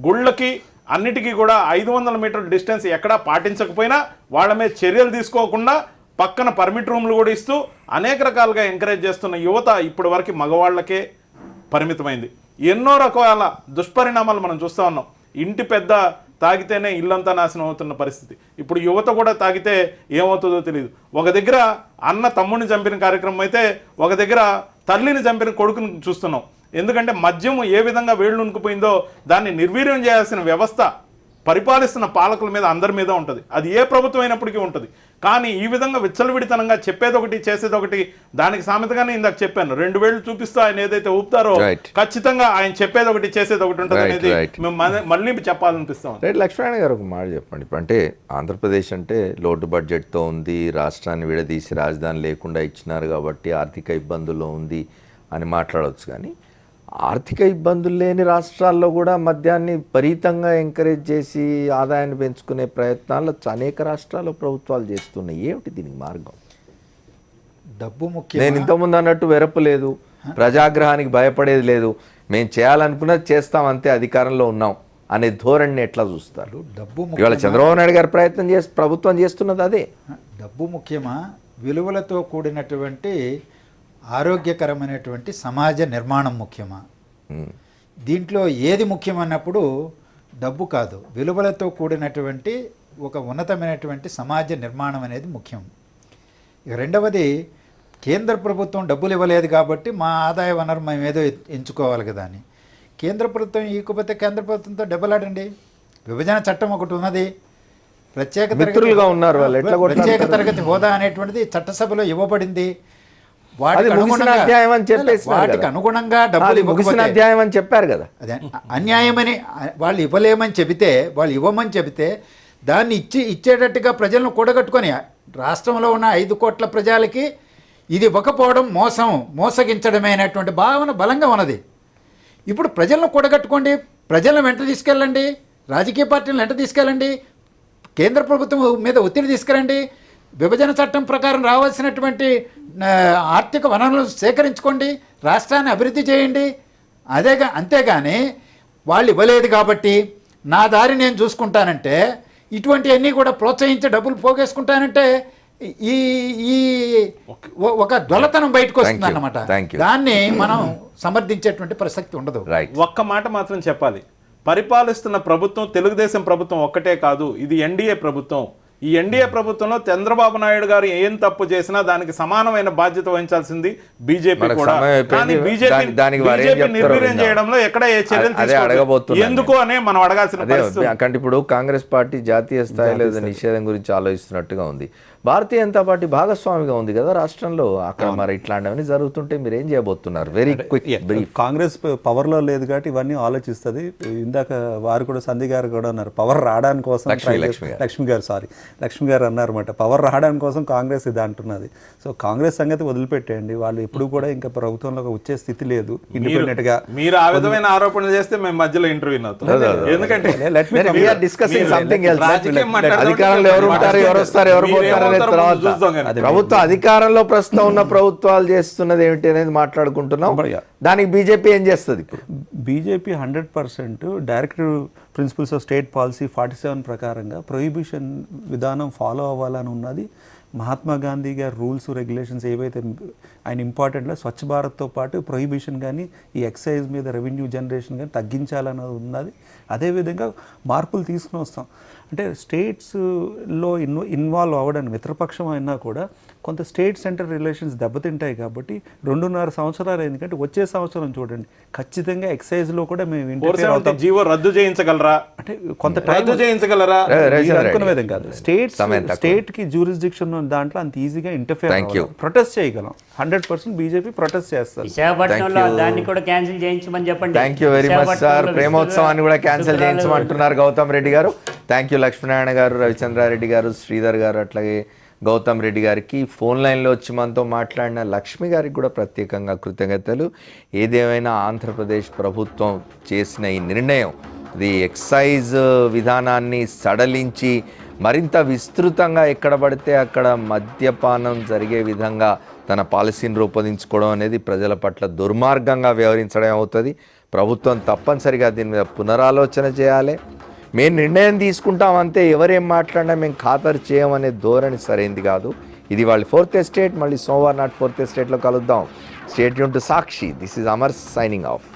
గుళ్ళకి అన్నిటికీ కూడా 500 మీటర్ల డిస్టెన్స్ ఎక్కడా పాటించకపోయినా వాళ్ళ మీద చర్యలు తీసుకోకుండా పక్కన పర్మిట్ రూమ్లు కూడా ఇస్తూ అనేక రకాలుగా ఎంకరేజ్ చేస్తున్న యువత ఇప్పటి వరకు మగవాళ్లకే పరిమితమైంది. ఎన్నో రకాల దుష్పరిణామాలు మనం చూస్తూ ఉన్నాం. ఇంటి పెద్ద తాగితేనే ఇల్లంతా నాశనం అవుతున్న పరిస్థితి. ఇప్పుడు యువత కూడా తాగితే ఏమవుతుందో తెలియదు. ఒక దగ్గర అన్న తమ్ముడిని చంపిన కార్యక్రమం అయితే ఒక దగ్గర తల్లిని చంపిన కొడుకుని చూస్తున్నాం. ఎందుకంటే మద్యం ఏ విధంగా వేళ్ళు ఉనుకుపోయిందో దాన్ని నిర్వీర్యం చేయాల్సిన వ్యవస్థ పరిపాలిస్తున్న పాలకుల మీద, అందరి మీద ఉంటుంది. అది ఏ ప్రభుత్వం అయినప్పటికీ ఉంటుంది. కానీ ఈ విధంగా విచ్చలవిడితనంగా చెప్పేదొకటి చేసేదొకటి, దానికి సామెతగానే ఇందాక చెప్పాను, 2 వేళ్ళు చూపిస్తూ ఆయన ఏదైతే ఊపుతారో ఖచ్చితంగా ఆయన చెప్పేదొకటి చేసేదొకటి ఉంటుంది అనేది మేము మళ్ళీ చెప్పాలనిపిస్తాం. రైట్, లక్ష్మణ గారు ఒక మాట చెప్పండి. ఇప్పుడు అంటే ఆంధ్రప్రదేశ్ అంటే లోటు బడ్జెట్తో ఉంది, రాష్ట్రాన్ని విడదీసి రాజధాని లేకుండా ఇచ్చినారు కాబట్టి ఆర్థిక ఇబ్బందుల్లో ఉంది అని మాట్లాడవచ్చు. కానీ ఆర్థిక ఇబ్బందులు లేని రాష్ట్రాల్లో కూడా మద్యాన్ని విపరీతంగా ఎంకరేజ్ చేసి ఆదాయాన్ని పెంచుకునే ప్రయత్నాలు అనేక రాష్ట్రాల్లో ప్రభుత్వాలు చేస్తున్నాయి. ఏమిటి దీనికి మార్గం? డబ్బు ముఖ్యం. నేను ఇంతకుముందు అన్నట్టు వెరపు లేదు, ప్రజాగ్రహానికి భయపడేది లేదు, మేము చేయాలనుకున్నది చేస్తాం అంతే, అధికారంలో ఉన్నాం అనే ధోరణిని ఎట్లా చూస్తారు? డబ్బు ఇవాళ చంద్రబాబు నాయుడు గారు ప్రభుత్వం చేస్తున్నది అదే. డబ్బు ముఖ్యమా, విలువలతో కూడినటువంటి ఆరోగ్యకరమైనటువంటి సమాజ నిర్మాణం ముఖ్యమా? దీంట్లో ఏది ముఖ్యమన్నప్పుడు డబ్బు కాదు, విలువలతో కూడినటువంటి ఒక ఉన్నతమైనటువంటి సమాజ నిర్మాణం అనేది ముఖ్యం. ఇక రెండవది, కేంద్ర ప్రభుత్వం డబ్బులు ఇవ్వలేదు కాబట్టి మా ఆదాయ వనరు మేము ఏదో ఎంచుకోవాలి కదా అని. కేంద్ర ప్రభుత్వం ఇవ్వకపోతే కేంద్ర ప్రభుత్వంతో దెబ్బలాడండి. విభజన చట్టం ఒకటి ఉన్నది, మిత్రులుగా ఉన్నారు వాళ్ళు, ఎట్లా కొట్లాడతారు? ప్రత్యేక తరగతి హోదా అనేటువంటిది చట్టసభలో ఇవ్వబడింది. అది ముగిసిన అధ్యాయం అని చెప్పేసినారు వాటికి కదా. అనుగుణంగా అది డబ్బులు ముగిసిన ఇవ్వకపోతే అధ్యాయం అని చెప్పారు కదా. అదే అన్యాయమని వాళ్ళు ఇవ్వలేమని చెబితే, వాళ్ళు ఇవ్వమని చెబితే దాన్ని ఇచ్చేటట్టుగా ప్రజలను కూడగట్టుకొని రాష్ట్రంలో ఉన్న 5 కోట్ల ప్రజలకి ఇది ఇవ్వకపోవడం మోసగించడమైనటువంటి భావన బలంగా ఉన్నది. ఇప్పుడు ప్రజలను కూడగట్టుకోండి, ప్రజలను వెంట తీసుకెళ్ళండి, రాజకీయ పార్టీలను వెంట తీసుకెళ్ళండి, కేంద్ర ప్రభుత్వం మీద ఒత్తిడి తీసుకురండి, విభజన చట్టం ప్రకారం రావాల్సినటువంటి ఆర్థిక వనరులను సేకరించుకోండి, రాష్ట్రాన్ని అభివృద్ధి చేయండి. అంతేగాని వాళ్ళు ఇవ్వలేదు కాబట్టి నా దారి నేను చూసుకుంటానంటే, ఇటువంటివన్నీ కూడా ప్రోత్సహించి డబ్బులు పోగేసుకుంటానంటే ఈ ఈ ఒక దొలతనం బయటకు వస్తుంది అన్నమాట. దాన్ని మనం సమర్థించేటువంటి ప్రసక్తి ఉండదు. ఒక్క మాట మాత్రం చెప్పాలి, పరిపాలిస్తున్న ప్రభుత్వం తెలుగుదేశం ప్రభుత్వం ఒక్కటే కాదు, ఇది ఎన్డీఏ ప్రభుత్వం. ఈ ఎన్డీఏ ప్రభుత్వంలో చంద్రబాబు నాయుడు గారు ఏం తప్పు చేసినా దానికి సమానమైన బాధ్యత వహించాల్సింది బీజేపీ కూడా. కానీ బీజేపీ నిర్వీర్యం చేయడంలో ఎక్కడ ఏ చర్యలు తీసుకోవాలి, ఎందుకు అనే మనం అడగాల్సిన పరిస్థితి. అంటే ఇప్పుడు కాంగ్రెస్ పార్టీ జాతీయ స్థాయిలో నిషేధం గురించి ఆలోచిస్తున్నట్టుగా ఉంది. భారతీయ జనతా పార్టీ భాగస్వామిగా ఉంది కదా రాష్ట్రంలో. అక్కడ మరి ఇట్లాంటివన్నీ జరుగుతుంటే మీరు ఏం చేయబోతున్నారు? Very quick brief. కాంగ్రెస్ పవర్లో లేదు కాబట్టి ఇవన్నీ ఆలోచిస్తుంది. ఇందాక వారు కూడా సంధి గారు కూడా అన్నారు, పవర్ రావడానికి కోసం లక్ష్మి గారు అన్నారన్నమాట, పవర్ రావడానికి కోసం కాంగ్రెస్ ఇది అంటున్నది. సో కాంగ్రెస్ సంగతి వదిలిపెట్టేయండి, వాళ్ళు ఎప్పుడు కూడా ఇంకా ప్రభుత్వంలో వచ్చే స్థితి లేదు. ఇండిపెండెంట్ గా మీరు ఆ విధమైన ఆరోపణలు చేస్తే మేము మధ్యలో ఇంటర్వ్యూ అవుతాం. ఎందుకంటే అధికారంలో ఎవరు ఉంటారు, ఎవరు వస్తారు, ఎవరు పోతారు అనేది తర్వాత. ప్రభుత్వ అధికారంలో ప్రస్తుతం ఉన్న ప్రభుత్వాలు చేస్తున్నది ఏమిటి అనేది మాట్లాడుకుంటున్నాం. దానికి బీజేపీ ఏం చేస్తుంది? ఇప్పుడు BJP 100% directive principles of state policy 47 ప్రకారంగా ప్రొహిబిషన్ విధానం ఫాలో అవ్వాలని ఉన్నది. మహాత్మా గాంధీ గారి రూల్స్ రెగ్యులేషన్స్ ఏవైతే ఆయన ఇంపార్టెంట్లో స్వచ్ఛ భారత్తో పాటు ప్రొహిబిషన్ కానీ ఈ ఎక్సైజ్ మీద రెవెన్యూ జనరేషన్ కానీ తగ్గించాలన్నది ఉన్నది. అదేవిధంగా మార్పులు తీసుకుని వస్తాం. అంటే స్టేట్స్లో ఇన్వాల్వ్ అవ్వడానికి మిత్రపక్షం అయినా కూడా కొంత స్టేట్ సెంటర్ రిలేషన్స్ దెబ్బతింటాయి కాబట్టి 2.5 సంవత్సరాలు ఎందుకంటే వచ్చే సంవత్సరం చూడండి ఖచ్చితంగా ఎక్సైజ్లో కూడా మేము జీవో రద్దు చేయించగలరా అంటే కొంత రద్దు చేయించగలరా అనుకునే విధంగా కాదు. స్టేట్కి జ్యూరిస్డిక్షన్ దాంట్లో అంత ఈజీగా ఇంటర్ఫియర్ ప్రొటెస్ట్ చేయగలం. 100% బీజేపీ ప్రొటెస్ట్ చేస్తారు. విశాఖపట్నంలో దాన్ని కూడా క్యాన్సిల్ చేయించమని చెప్పండి. Thank you very much sir. ప్రేమోత్సవాన్ని కూడా క్యాన్సిల్ చేయించమంటున్నారు గౌతమ్ రెడ్డి గారు. థ్యాంక్ యూ లక్ష్మీనారాయణ గారు, రవిచంద్రారెడ్డి గారు, శ్రీధర్ గారు, అట్లాగే గౌతమ్ రెడ్డి గారికి. ఫోన్ లైన్లో వచ్చి మనతో మాట్లాడిన లక్ష్మి గారికి కూడా ప్రత్యేకంగా కృతజ్ఞతలు. ఏదేమైనా ఆంధ్రప్రదేశ్ ప్రభుత్వం చేసిన ఈ నిర్ణయం, ఇది ఎక్సైజ్ విధానాన్ని సడలించి మరింత విస్తృతంగా ఎక్కడ పడితే అక్కడ మద్యపానం జరిగే విధంగా తన పాలసీని రూపొందించుకోవడం అనేది ప్రజల పట్ల దుర్మార్గంగా వ్యవహరించడం అవుతుంది. ప్రభుత్వం తప్పనిసరిగా దీని మీద పునరాలోచన చేయాలి. మేము నిర్ణయం తీసుకుంటామంతే, ఎవరేం మాట్లాడినా మేము ఖాతరు చేయమనే ధోరణి సరైంది కాదు. ఇది వాళ్ళ 4th ఎస్టేట్. మళ్ళీ సోమవారం నాటి 4th ఎస్టేట్లో కలుద్దాం. Stay tune to Sakshi. This is Amar signing off.